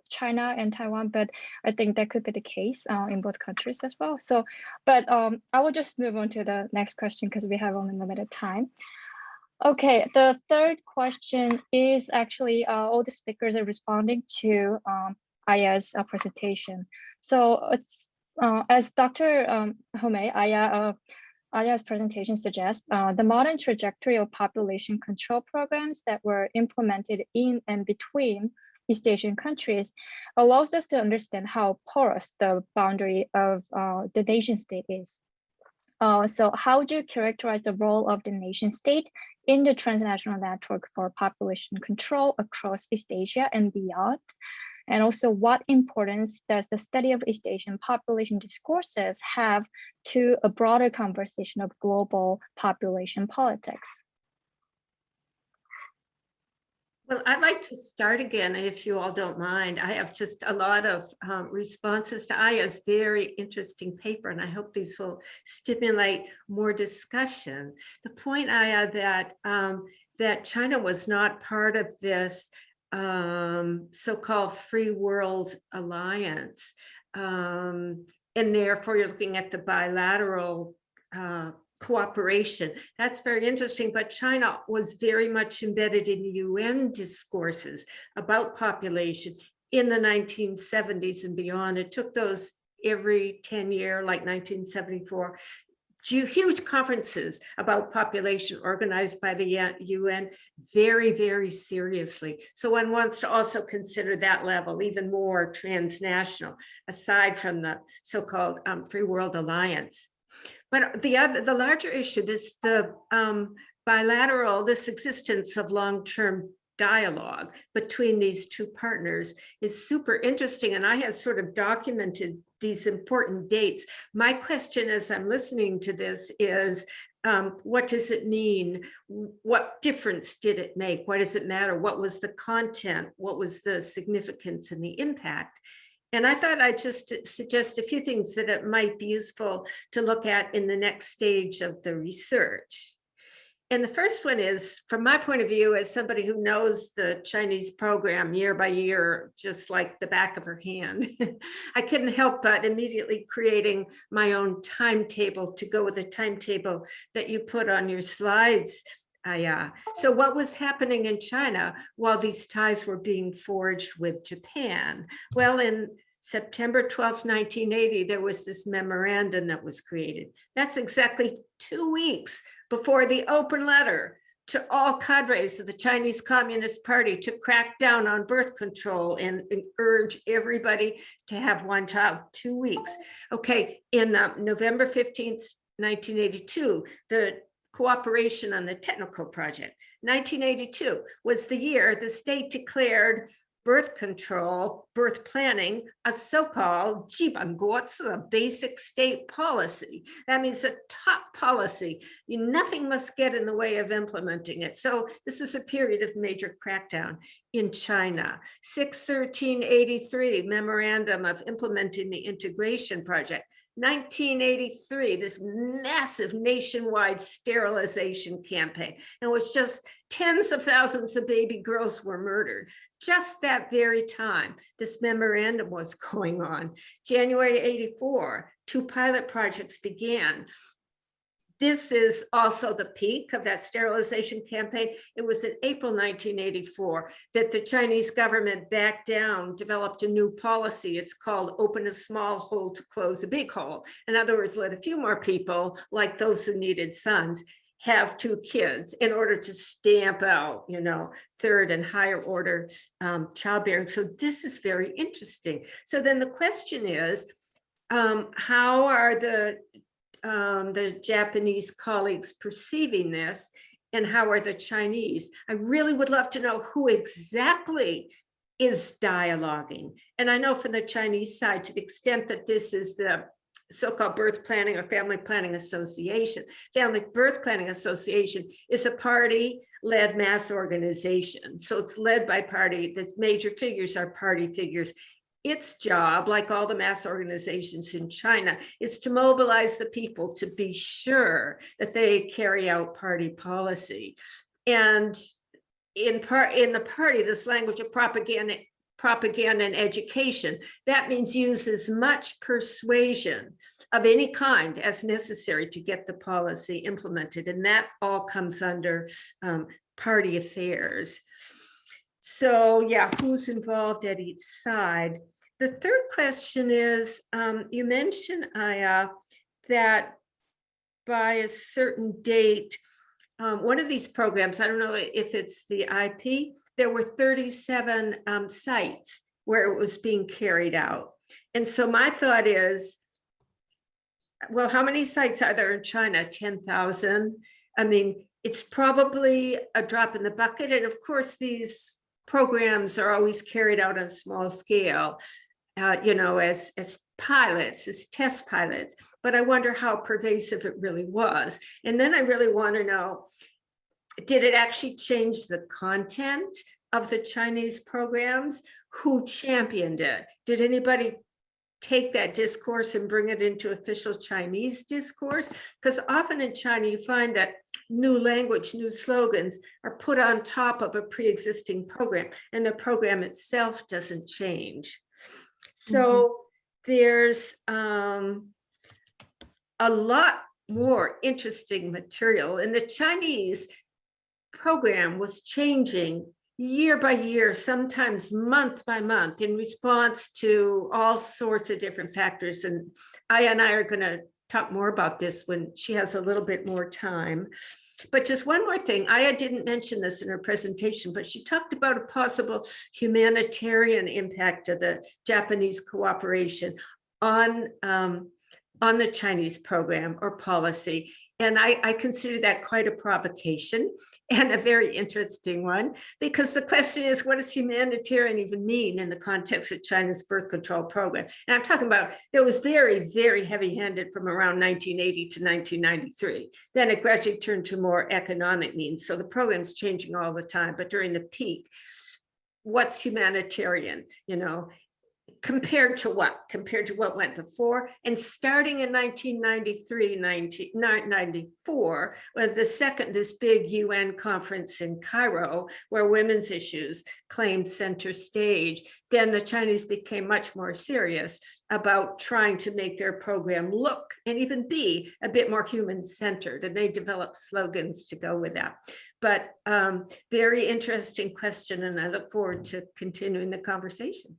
China and Taiwan, but I think that could be the case in both countries as well. So, but I will just move on to the next question because we have only limited time. Okay, the third question is actually all the speakers are responding to Aya's presentation. So it's as Dr. Home, Aya's presentation suggests, the modern trajectory of population control programs that were implemented in and between East Asian countries allows us to understand how porous the boundary of the nation state is. So how do you characterize the role of the nation state in the transnational network for population control across East Asia and beyond? And also, what importance does the study of East Asian population discourses have to a broader conversation of global population politics? Well, I'd like to start again, if you all don't mind. I have just a lot of responses to Aya's very interesting paper, and I hope these will stimulate more discussion. The point, Aya, that China was not part of this so-called free world alliance, and therefore you're looking at the bilateral cooperation. That's very interesting, but China was very much embedded in UN discourses about population in the 1970s and beyond. It took those every 10 years, like 1974, huge conferences about population organized by the UN very, very seriously. So one wants to also consider that level even more transnational, aside from the so-called Free World Alliance. But the larger issue, this existence of long-term dialogue between these two partners is super interesting. And I have sort of documented these important dates. My question as I'm listening to this is, what does it mean? What difference did it make? Why does it matter? What was the content? What was the significance and the impact? And I thought I'd just suggest a few things that it might be useful to look at in the next stage of the research. And the first one is, from my point of view, as somebody who knows the Chinese program year by year, just like the back of her hand, I couldn't help but immediately creating my own timetable to go with the timetable that you put on your slides. So what was happening in China while these ties were being forged with Japan? Well, in September 12th, 1980, there was this memorandum that was created. That's exactly 2 weeks before the open letter to all cadres of the Chinese Communist Party to crack down on birth control and urge everybody to have one child. 2 weeks. Okay, in November 15th, 1982, the cooperation on the technical project. 1982 was the year the state declared birth control, birth planning, a so-called 基本国策, a basic state policy. That means a top policy. Nothing must get in the way of implementing it. So this is a period of major crackdown in China. 6/13/83, memorandum of implementing the integration project. 1983, this massive nationwide sterilization campaign. And it was just tens of thousands of baby girls were murdered. Just that very time, this memorandum was going on. January 84, 2 pilot projects began. This is also the peak of that sterilization campaign. It was in April 1984 that the Chinese government backed down, developed a new policy. It's called open a small hole to close a big hole. In other words, let a few more people, like those who needed sons, have 2 kids in order to stamp out, third and higher order childbearing. So this is very interesting. So then the question is, how are the Japanese colleagues perceiving this, and how are the Chinese? I really would love to know who exactly is dialoguing. And I know from the Chinese side, to the extent that this is the so-called Birth Planning or Family Planning Association. Family Birth Planning Association is a party-led mass organization. So it's led by party, the major figures are party figures. Its job, like all the mass organizations in China, is to mobilize the people to be sure that they carry out party policy. And in the party, this language of propaganda and education, that means use as much persuasion of any kind as necessary to get the policy implemented. And that all comes under party affairs. So yeah, who's involved at each side? The third question is, you mentioned, Aya, that by a certain date, one of these programs, I don't know if it's the IP, there were 37 sites where it was being carried out. And so my thought is, well, how many sites are there in China? 10,000? I mean, it's probably a drop in the bucket. And of course, these programs are always carried out on a small scale, as pilots, as test pilots. But I wonder how pervasive it really was. And then I really want to know, did it actually change the content of the Chinese programs? Who championed it? Did anybody take that discourse and bring it into official Chinese discourse? Because often in China, you find that new language, new slogans are put on top of a pre-existing program, and the program itself doesn't change. So there's a lot more interesting material, and the Chinese program was changing year by year, sometimes month by month, in response to all sorts of different factors. And Aya and I are going to talk more about this when she has a little bit more time. But just one more thing, Aya didn't mention this in her presentation, but she talked about a possible humanitarian impact of the Japanese cooperation on the Chinese program or policy. And I consider that quite a provocation and a very interesting one, because the question is, what does humanitarian even mean in the context of China's birth control program? And I'm talking about, it was very, very heavy-handed from around 1980 to 1993. Then it gradually turned to more economic means. So the program's changing all the time, but during the peak, what's humanitarian, compared to what? Compared to what went before? And starting in 1993, 1994, was this big UN conference in Cairo, where women's issues claimed center stage. Then the Chinese became much more serious about trying to make their program look and even be a bit more human-centered, and they developed slogans to go with that. But very interesting question, and I look forward to continuing the conversation.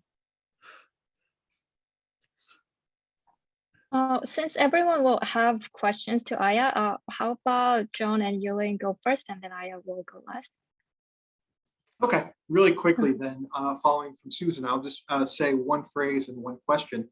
Since everyone will have questions to Aya, how about John and Yulin go first, and then Aya will go last? Okay, really quickly then, following from Susan, I'll just say one phrase and one question,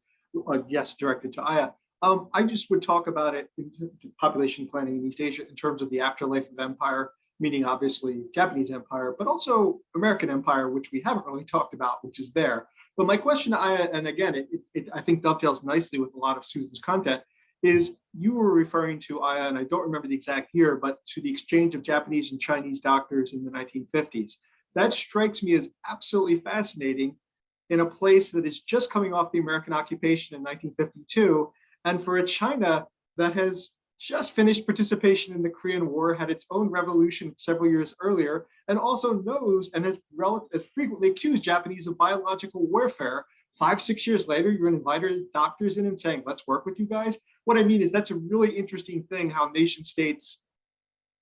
yes, directed to Aya. I just would talk about it in population planning in East Asia in terms of the afterlife of empire. meaning obviously Japanese Empire, but also American Empire, which we haven't really talked about, which is there. But my question, and again, it I think dovetails nicely with a lot of Susan's content, is you were referring to, Aya, and I don't remember the exact year, but to the exchange of Japanese and Chinese doctors in the 1950s. That strikes me as absolutely fascinating in a place that is just coming off the American occupation in 1952, and for a China that has just finished participation in the Korean War, had its own revolution several years earlier, and also knows and has frequently accused Japanese of biological warfare. 5-6 years later, you're going to invite doctors in and saying, let's work with you guys. What I mean is that's a really interesting thing, how nation states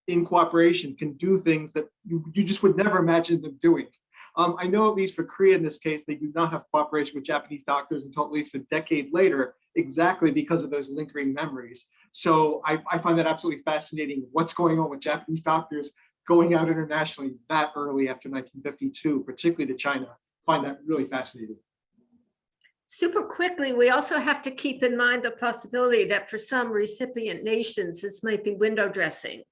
in cooperation can do things that you just would never imagine them doing. I know at least for Korea in this case, they do not have cooperation with Japanese doctors until at least a decade later, exactly because of those lingering memories. So I find that absolutely fascinating, what's going on with Japanese doctors going out internationally that early after 1952, particularly to China. I find that really fascinating. Super quickly, we also have to keep in mind the possibility that for some recipient nations, this might be window dressing.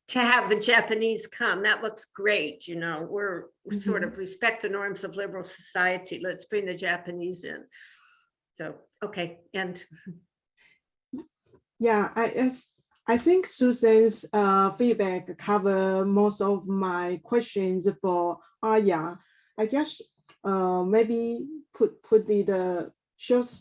To have the Japanese come, that looks great. You know, we're sort of respect the norms of liberal society. Let's bring the Japanese in. So, okay, and. Yeah, I think Susan's feedback cover most of my questions for Aya. I just maybe put the short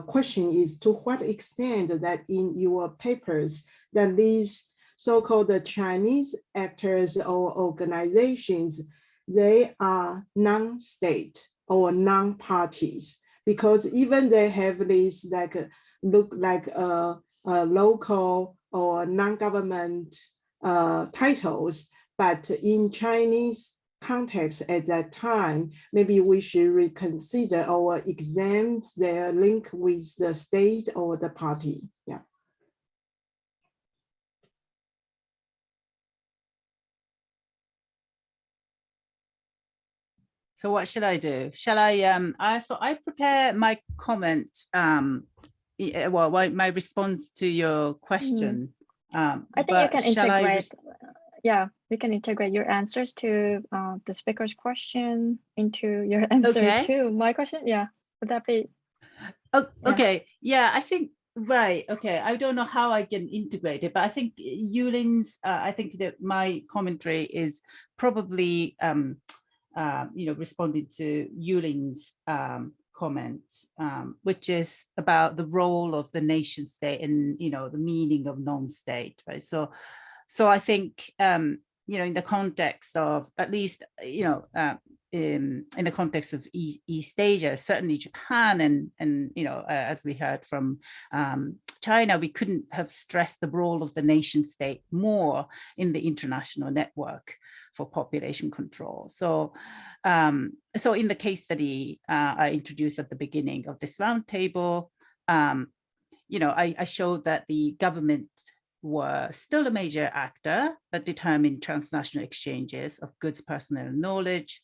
question is, to what extent that in your papers that these so-called Chinese actors or organizations, they are non-state or non-parties, because even they have these like look like a local or non-government titles, but in Chinese context at that time, maybe we should reconsider or examine their link with the state or the party. Yeah. So what should I do? Shall I thought I prepare my comment, well, my response to your question. I think you can integrate, yeah, we can integrate your answers to the speaker's question into your answer to my question. Yeah, would that be? Oh, okay, yeah, I think, right, okay, I don't know how I can integrate it, but I think Yulin's, I think that my commentary is probably, you know, responding to Yulin's comment, which is about the role of the nation state and, you know, the meaning of non-state, right? So I think, you know, in the context of, at least, you know, in the context of East Asia, certainly Japan, and you know, as we heard from China, we couldn't have stressed the role of the nation state more in the international network for population control. So, so in the case study I introduced at the beginning of this roundtable, you know, I showed that the government were still a major actor that determined transnational exchanges of goods, personnel, and knowledge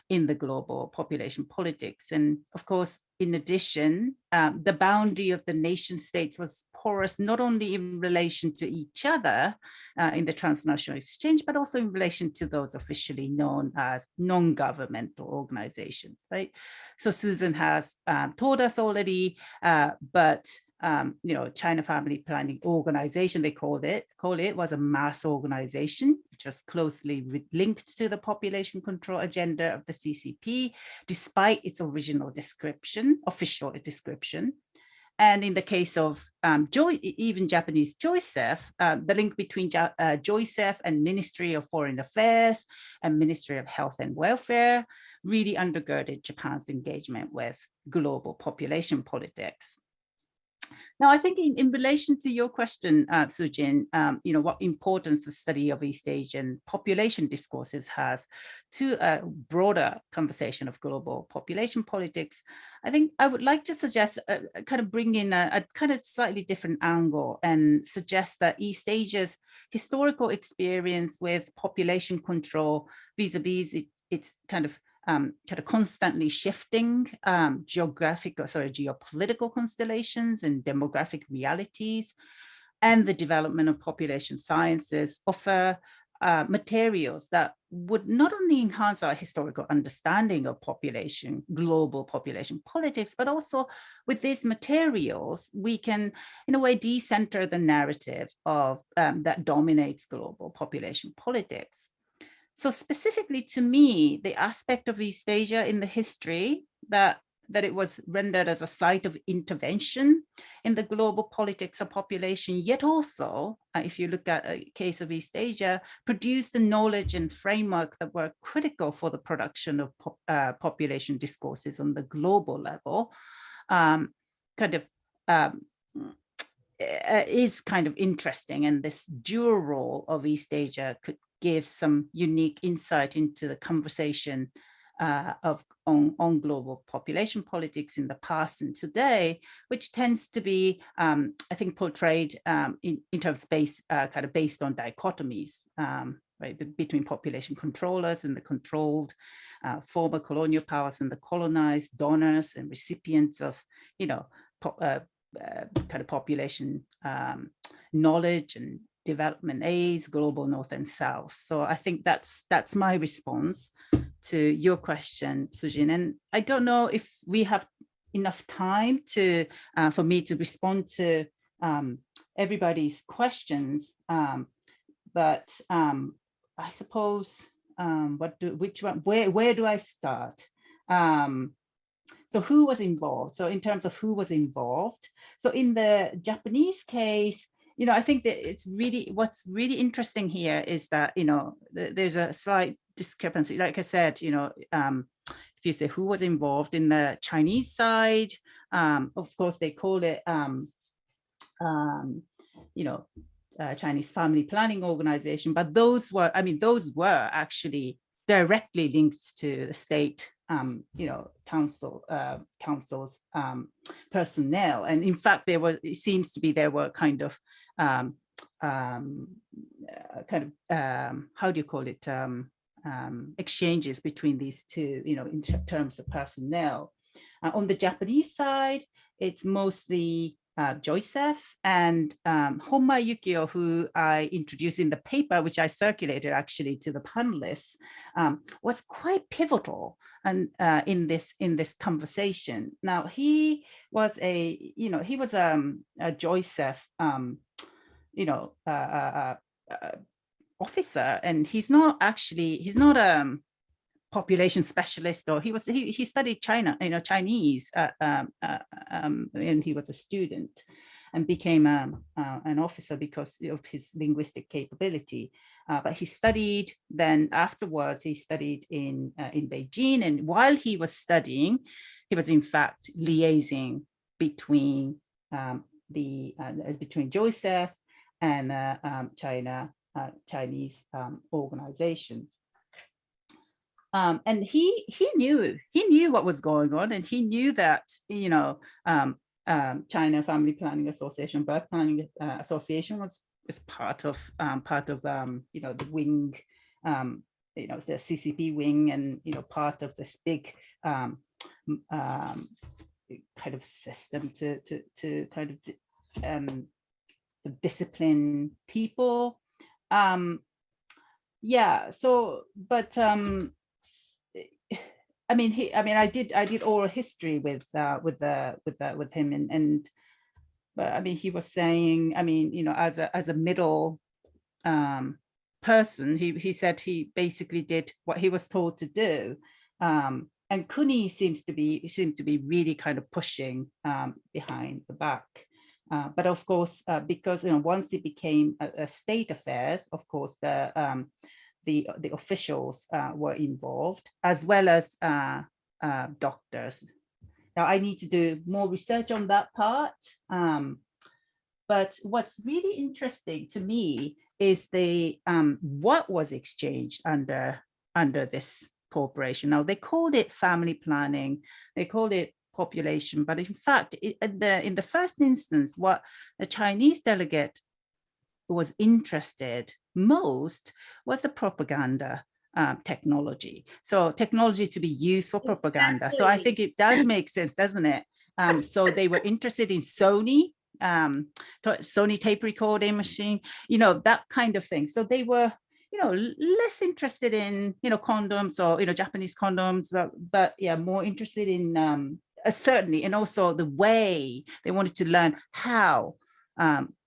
in the global population politics. And of course, in addition, the boundary of the nation states was porous, not only in relation to each other in the transnational exchange, but also in relation to those officially known as non-governmental organizations, right? So Susan has told us already, but you know, China Family Planning Organization, they call it, was a mass organization, which was closely linked to the population control agenda of the CCP, despite its original description, official description. And in the case of even Japanese JOICEF, the link between JOICEF and Ministry of Foreign Affairs and Ministry of Health and Welfare really undergirded Japan's engagement with global population politics. Now, I think in relation to your question, Sujin, you know, what importance the study of East Asian population discourses has to a broader conversation of global population politics, I think I would like to suggest kind of bring in a kind of slightly different angle and suggest that East Asia's historical experience with population control vis-a-vis its kind of constantly shifting geopolitical constellations and demographic realities, and the development of population sciences offer materials that would not only enhance our historical understanding of population, global population politics, but also with these materials, we can, in a way, decenter the narrative of that dominates global population politics. So specifically to me, the aspect of East Asia in the history that it was rendered as a site of intervention in the global politics of population, yet also, if you look at a case of East Asia, produced the knowledge and framework that were critical for the production of population discourses on the global level, is kind of interesting. And this dual role of East Asia could give some unique insight into the conversation on global population politics in the past and today, which tends to be, I think, portrayed in terms based on dichotomies, right, between population controllers and the controlled, former colonial powers and the colonized, donors and recipients of, kind of population knowledge and development aids, global North and South. So I think that's my response to your question, Sujin. And I don't know if we have enough time to for me to respond to everybody's questions, but I suppose where do I start? So who was involved? So in terms of who was involved, so in the Japanese case, I think that what's really interesting here is that, there's a slight discrepancy. Like I said, if you say who was involved in the Chinese side, of course, they call it, Chinese Family Planning Organization, but those were actually directly linked to the state, council's personnel. And in fact, it seems to be there were kind of, how do you call it, exchanges between these two, in terms of personnel. On the Japanese side, it's mostly Joseph and Honma Yukio, who I introduced in the paper, which I circulated actually to the panelists, was quite pivotal and in this conversation. Now he was a Joseph officer, and he's not a population specialist, or he studied Chinese, and he was a student and became an officer because of his linguistic capability. But he studied, then afterwards he studied in Beijing, and while he was studying, he was in fact liaising between between Joseph and Chinese organization. And he knew what was going on, and he knew that China Family Planning Association, Birth Planning Association was part of the wing, the CCP wing, and part of this big kind of system to kind of discipline people. Yeah. So, but I did oral history with him, and but he was saying, as a middle person, he said he basically did what he was told to do, and Kuni seemed to be really kind of pushing behind the back. But of course, because once it became a state affairs, of course the officials were involved, as well as doctors. Now I need to do more research on that part. But what's really interesting to me is the what was exchanged under this cooperation. Now they called it family planning, they called it population, but in fact, in the first instance, what the Chinese delegate was interested most was the propaganda technology. So technology to be used for propaganda. Exactly. So I think it does make sense, doesn't it? So they were interested in Sony tape recording machine, that kind of thing. So they were less interested in, condoms or, Japanese condoms, but yeah, more interested in certainly, and also the way they wanted to learn how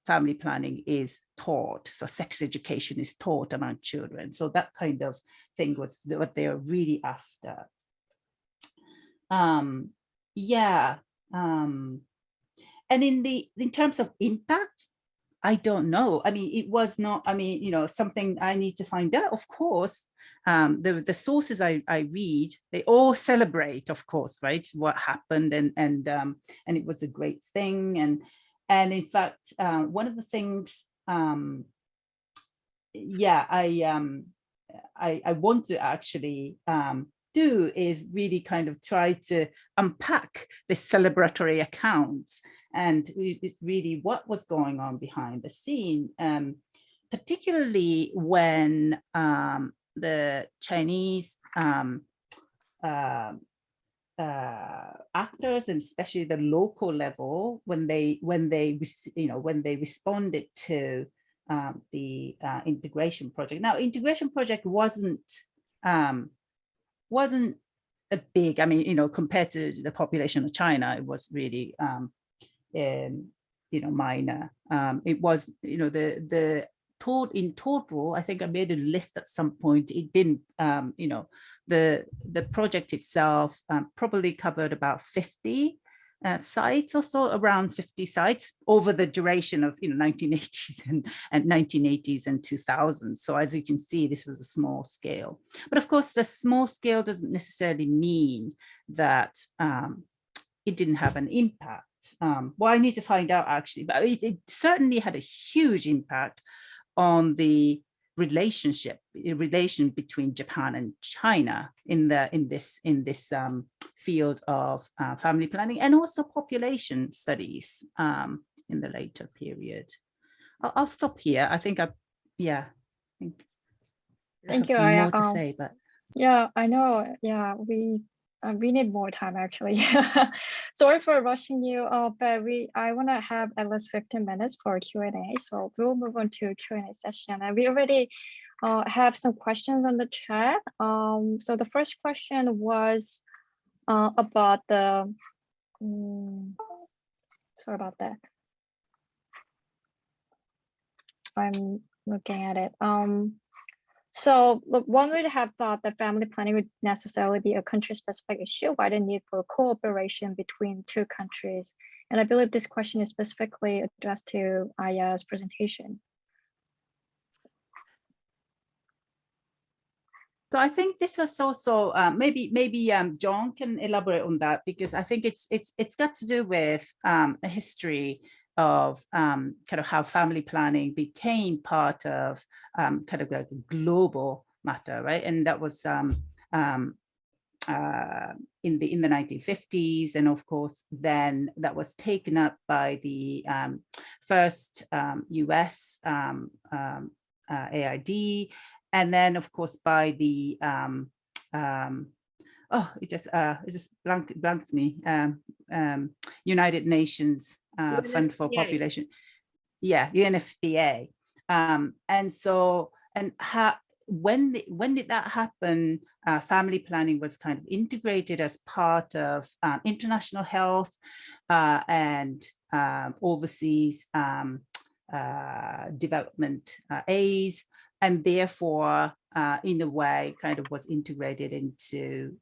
family planning is taught. So sex education is taught among children. So that kind of thing was what they were really after. Yeah. And in terms of impact, I don't know. I mean, it was not, something I need to find out, of course. The sources I read, they all celebrate, of course, right, what happened, and it was a great thing. And in fact, one of the things, I want to actually do is really kind of try to unpack this celebratory account and it's really what was going on behind the scene, particularly when the Chinese actors, and especially the local level, when they responded to the integration project. Now, integration project wasn't a big, compared to the population of China, it was really, minor. It was, in total, I think I made a list at some point. It didn't, the project itself probably covered about 50 sites or so, around 50 sites over the duration of 1980s and 1980s and 2000s. So as you can see, this was a small scale. But of course, the small scale doesn't necessarily mean that it didn't have an impact. Well, I need to find out actually, but it certainly had a huge impact on the relation between Japan and China in this field of family planning and also population studies in the later period. I'll stop here. I think Thank you. More to say, but yeah, I know. Yeah, we need more time actually. Sorry for rushing you, but I want to have at least 15 minutes for Q&A. So we'll move on to Q&A session. And we already have some questions on the chat. So the first question was about the, sorry about that. I'm looking at it. So one would have thought that family planning would necessarily be a country-specific issue. Why the need for cooperation between two countries? And I believe this question is specifically addressed to Aya's presentation. So I think this was also maybe John can elaborate on that, because I think it's got to do with a history of kind of how family planning became part of kind of like a global matter, right? And that was in the 1950s, and of course then that was taken up by the first US AID, and then of course by the it just blanks me, United Nations Fund for Population, UNFPA, and so, and how, when did that happen? Family planning was kind of integrated as part of international health and overseas development aids, and therefore in a way kind of was integrated into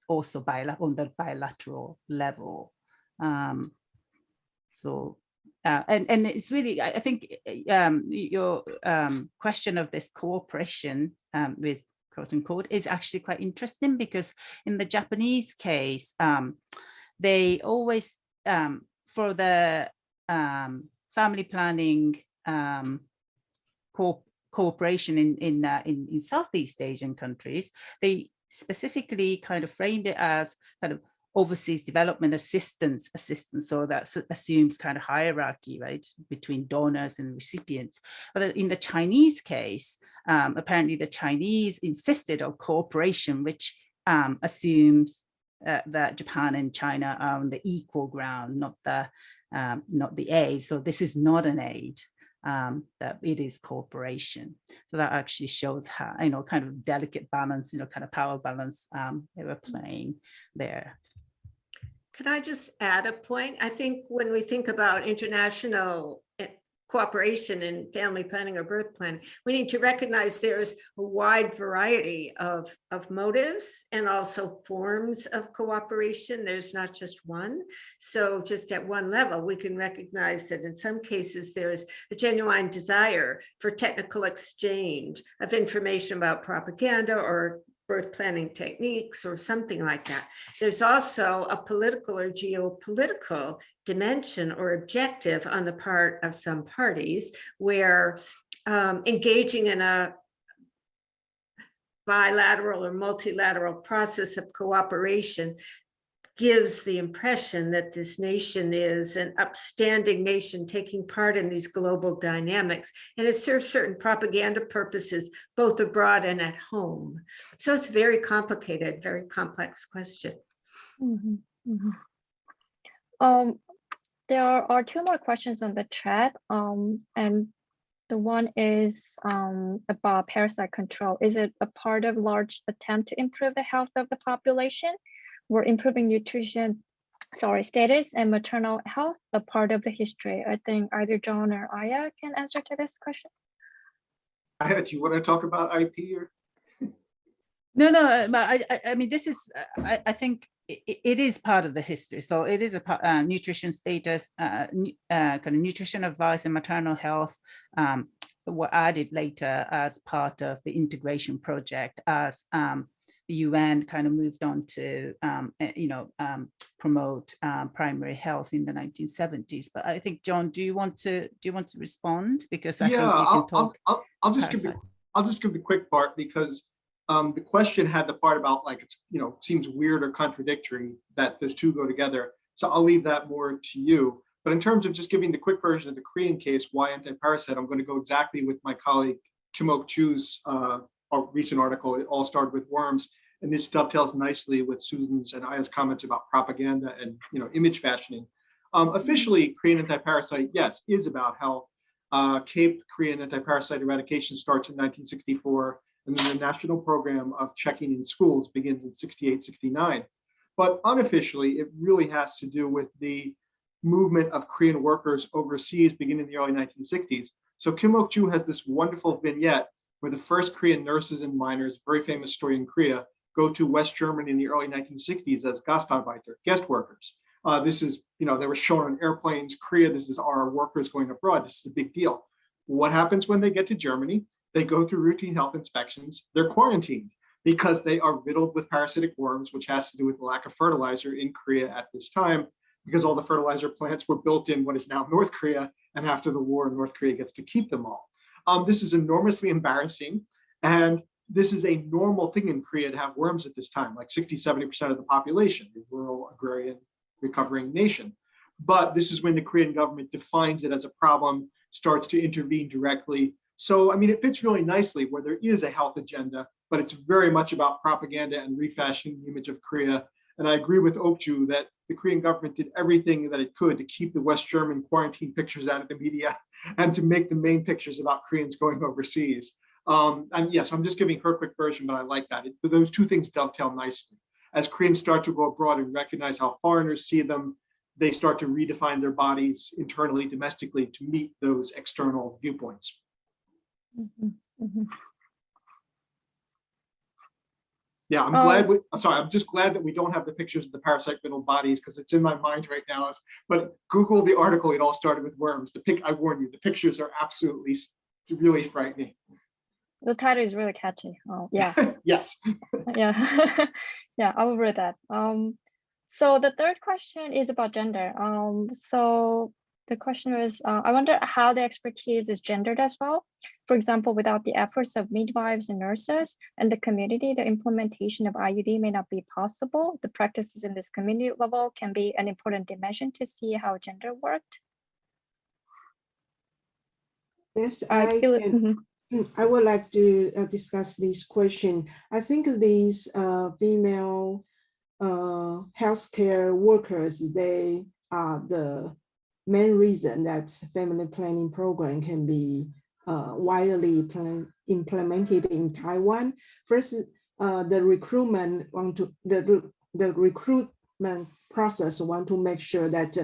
also on the bilateral level. So and it's really, I think your question of this cooperation with quote unquote is actually quite interesting, because in the Japanese case, they always for the family planning cooperation in Southeast Asian countries, they specifically kind of framed it as kind of overseas development assistance. So that assumes kind of hierarchy, right, between donors and recipients. But in the Chinese case, apparently the Chinese insisted on cooperation, which assumes that Japan and China are on the equal ground, not the aid. So this is not an aid. that it is cooperation. So that actually shows how, kind of delicate balance, kind of power balance they were playing there. Can I just add a point? I think when we think about international cooperation in family planning or birth planning, we need to recognize there's a wide variety of motives and also forms of cooperation. There's not just one. So just at one level, we can recognize that in some cases, there's a genuine desire for technical exchange of information about propaganda or birth planning techniques or something like that. There's also a political or geopolitical dimension or objective on the part of some parties where engaging in a bilateral or multilateral process of cooperation gives the impression that this nation is an upstanding nation taking part in these global dynamics, and it serves certain propaganda purposes, both abroad and at home. So it's very complicated, very complex question. Mm-hmm. Mm-hmm. There are two more questions on the chat, and the one is about parasite control. Is it a part of large attempt to improve the health of the population? We're improving nutrition, status and maternal health, a part of the history. I think either John or Aya can answer to this question. Aya, do you want to talk about IP or? No, I mean, this is, I think it is part of the history. So it is a nutrition status, kind of nutrition advice and maternal health were added later as part of the integration project as the UN kind of moved on to, promote primary health in the 1970s. But I think, John, do you want to respond? Because I think you can talk. I'll just give the quick part, because the question had the part about like it's seems weird or contradictory that those two go together. So I'll leave that more to you. But in terms of just giving the quick version of the Korean case, why anti-parasite, I'm going to go exactly with my colleague Kim-Ok Chu's recent article. It all started with worms, and this dovetails nicely with Susan's and Aya's comments about propaganda and image fashioning. Officially, Korean anti-parasite, yes, is about health. CAPE, Korean anti-parasite eradication, starts in 1964, and then the national program of checking in schools begins in 68, 69. But unofficially, it really has to do with the movement of Korean workers overseas beginning in the early 1960s. So Kim-Ok Chu has this wonderful vignette where the first Korean nurses and miners, very famous story in Korea, go to West Germany in the early 1960s as Gastarbeiter, guest workers. This is, they were shown on airplanes, Korea, this is our workers going abroad, this is a big deal. What happens when they get to Germany? They go through routine health inspections, they're quarantined because they are riddled with parasitic worms, which has to do with the lack of fertilizer in Korea at this time, because all the fertilizer plants were built in what is now North Korea, and after the war, North Korea gets to keep them all. This is enormously embarrassing, and this is a normal thing in Korea to have worms at this time, like 60–70% of the population, a rural, agrarian, recovering nation. But this is when the Korean government defines it as a problem, starts to intervene directly. So, I mean, it fits really nicely where there is a health agenda, but it's very much about propaganda and refashioning the image of Korea. And I agree with Ok-Chu that the Korean government did everything that it could to keep the West German quarantine pictures out of the media and to make the main pictures about Koreans going overseas. And yes, I'm just giving her a quick version, but I like that. Those two things dovetail nicely. As Koreans start to go abroad and recognize how foreigners see them, they start to redefine their bodies internally, domestically, to meet those external viewpoints. Mm-hmm. Mm-hmm. Yeah, I'm just glad that we don't have the pictures of the parasite-riddled bodies, because it's in my mind right now. But Google the article, it all started with worms. I warn you, the pictures are absolutely, really frightening. The title is really catchy. Oh, yeah. Yes. Yeah. Yeah, I will read that. So the third question is about gender. So the question was, I wonder how the expertise is gendered as well. For example, without the efforts of midwives and nurses and the community, the implementation of IUD may not be possible. The practices in this community level can be an important dimension to see how gender worked. Yes, I would like to discuss this question. I think these female healthcare workers, they are the main reason that family planning program can be widely implemented in Taiwan. First, the recruitment the recruitment process want to make sure that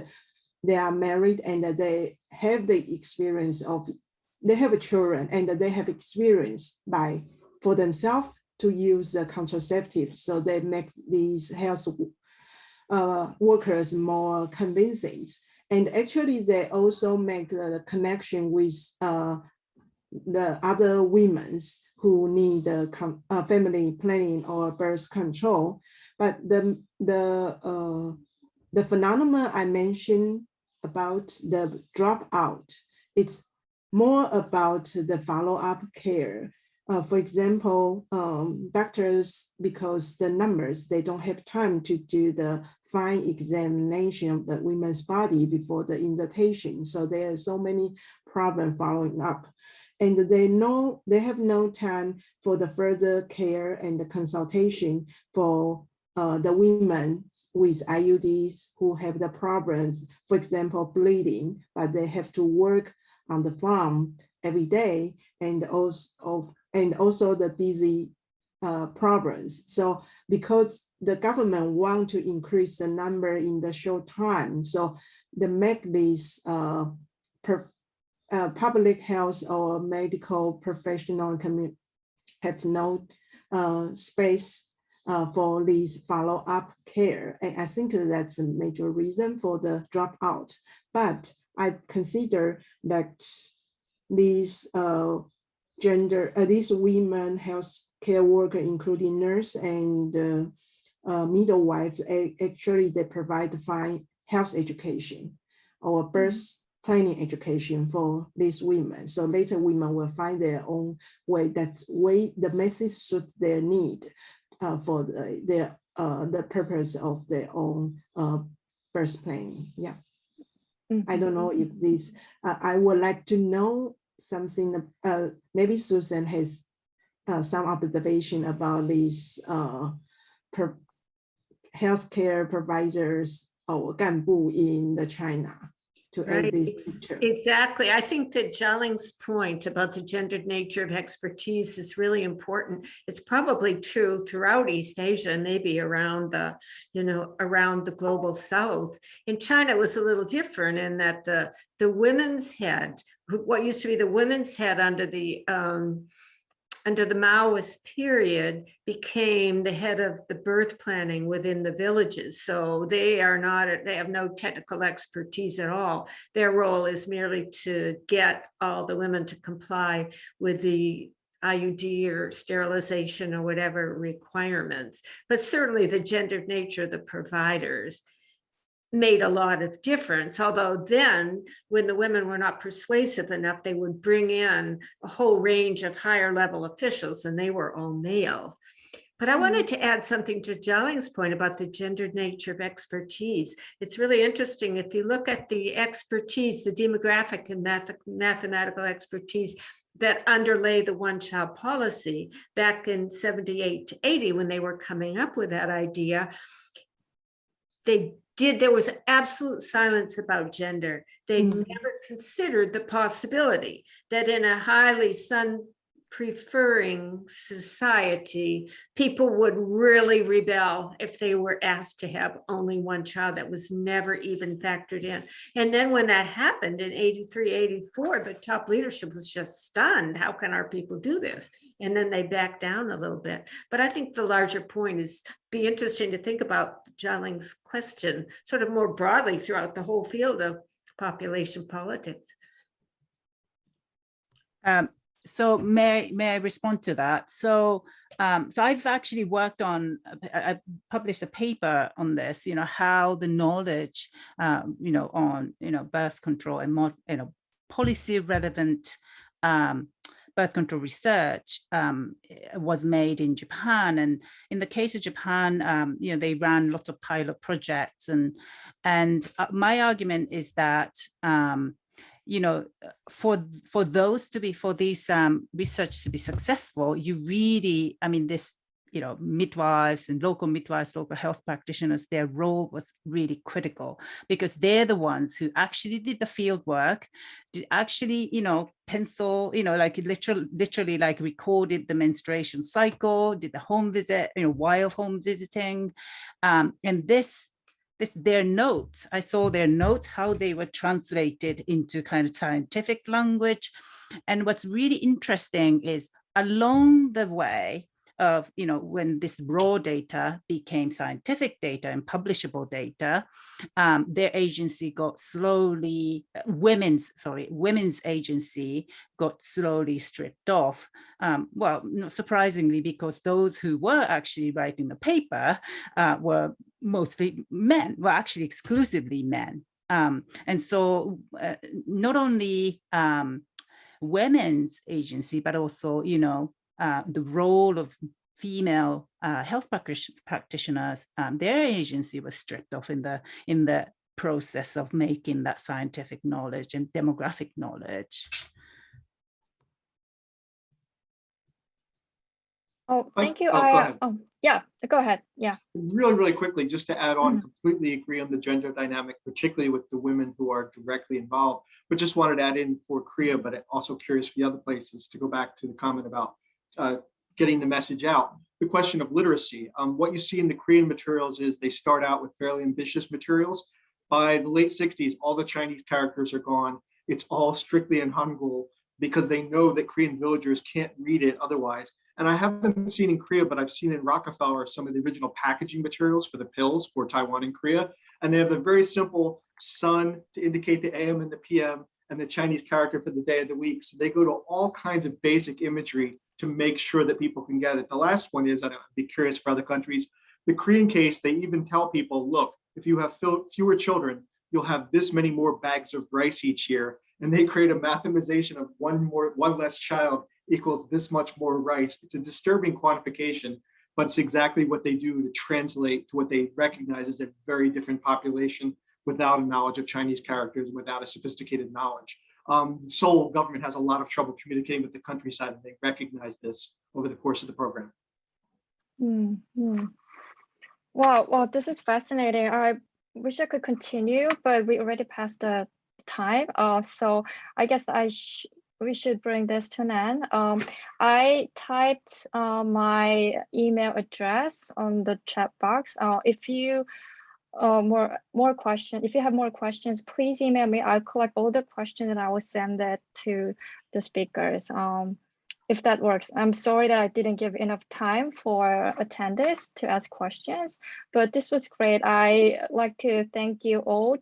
they are married and that they have the experience of, they have children and that they have experience for themselves to use the contraceptive. So they make these health workers more convincing. And actually they also make the connection with the other women who need family planning or birth control. But the phenomenon I mentioned about the dropout, it's more about the follow-up care. For example, doctors, because the numbers, they don't have time to do the fine examination of the women's body before the invitation. So there are so many problems following up. And they have no time for the further care and the consultation for the women with IUDs who have the problems, for example, bleeding, but they have to work on the farm every day, and also the disease problems. So because the government want to increase the number in the short time, so they make these public health or medical professional have no space for these follow-up care. And I think that's a major reason for the dropout. But I consider that these these women health care worker, including nurse and midwives, actually they provide fine health education or birth planning education for these women. So later women will find their own way, the message suits their need for the purpose of their own birth planning. Yeah. I don't know if this, I would like to know something, maybe Susan has some observation about these healthcare providers or ganbu in the China to aid this picture. Exactly. I think that Jialing's point about the gendered nature of expertise is really important. It's probably true throughout East Asia, maybe around the, around the global South. In China, it was a little different in that the women's head, what used to be the women's head under the Maoist period, became the head of the birth planning within the villages. So they have no technical expertise at all. Their role is merely to get all the women to comply with the IUD or sterilization or whatever requirements. But certainly the gendered nature of the providers made a lot of difference. Although then when the women were not persuasive enough, they would bring in a whole range of higher level officials and they were all male. But I wanted to add something to Jialing's point about the gendered nature of expertise. It's really interesting. If you look at the expertise, the demographic and mathematical expertise that underlay the one-child policy back in 78 to 80, when they were coming up with that idea, there was absolute silence about gender. They never considered the possibility that in a highly son-preferring society, people would really rebel if they were asked to have only one child. That was never even factored in. And then when that happened in 83, 84, the top leadership was just stunned. How can our people do this? And then they backed down a little bit. But I think the larger point is be interesting to think about Jialing's question sort of more broadly throughout the whole field of population politics. So may I respond to that? So I've actually worked on, I published a paper on this, how the knowledge, on, birth control and policy relevant birth control research was made in Japan. And in the case of Japan, they ran lots of pilot projects. And my argument is that, for these research to be successful, you really, this midwives and local midwives, local health practitioners, their role was really critical because they're the ones who actually did the field work, did actually, pencil, like literally like recorded the menstruation cycle, did the home visit, while home visiting. And their notes, I saw their notes, how they were translated into kind of scientific language. And what's really interesting is along the way of, when this raw data became scientific data and publishable data, their agency got slowly, women's agency got slowly stripped off. Well, not surprisingly, because those who were actually writing the paper were mostly men, well, actually exclusively men. And so not only women's agency, but also, the role of female health practitioners, their agency was stripped off in the process of making that scientific knowledge and demographic knowledge. Oh, thank you. Go ahead. Yeah, go ahead. Yeah. Really, really quickly, just to add on, completely agree on the gender dynamic, particularly with the women who are directly involved, but just wanted to add in for Korea, but also curious for the other places, to go back to the comment about getting the message out. The question of literacy. What you see in the Korean materials is they start out with fairly ambitious materials. By the late 60s, all the Chinese characters are gone. It's all strictly in Hangul because they know that Korean villagers can't read it otherwise. And I haven't seen in Korea, but I've seen in Rockefeller some of the original packaging materials for the pills for Taiwan and Korea. And they have a very simple sun to indicate the AM and the PM and the Chinese character for the day of the week. So they go to all kinds of basic imagery to make sure that people can get it. The last one is, I'd be curious for other countries, the Korean case, they even tell people, look, if you have fewer children, you'll have this many more bags of rice each year. And they create a mathematization of one less child equals this much more rice. It's a disturbing quantification, but it's exactly what they do to translate to what they recognize as a very different population without a knowledge of Chinese characters, without a sophisticated knowledge. Seoul government has a lot of trouble communicating with the countryside, and they recognize this over the course of the program. Wow, this is fascinating. I wish I could continue, but we already passed the time. So I guess we should bring this to an end. I typed my email address on the chat box. If you more questions, if you have more questions, please email me. I'll collect all the questions and I will send it to the speakers. If that works. I'm sorry that I didn't give enough time for attendees to ask questions, but this was great. I like to thank you all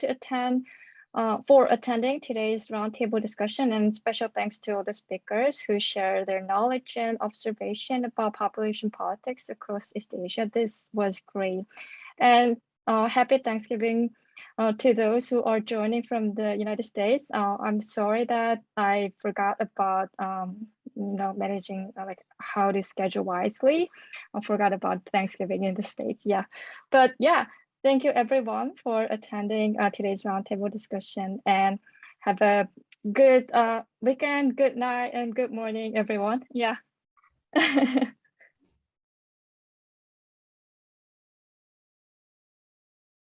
for attending today's roundtable discussion, and special thanks to all the speakers who share their knowledge and observation about population politics across East Asia. This was great. And happy Thanksgiving to those who are joining from the United States. I'm sorry that I forgot about managing like how to schedule wisely. I forgot about Thanksgiving in the States. Yeah, but yeah. Thank you everyone for attending today's roundtable discussion, and have a good weekend, good night, and good morning, everyone. Yeah.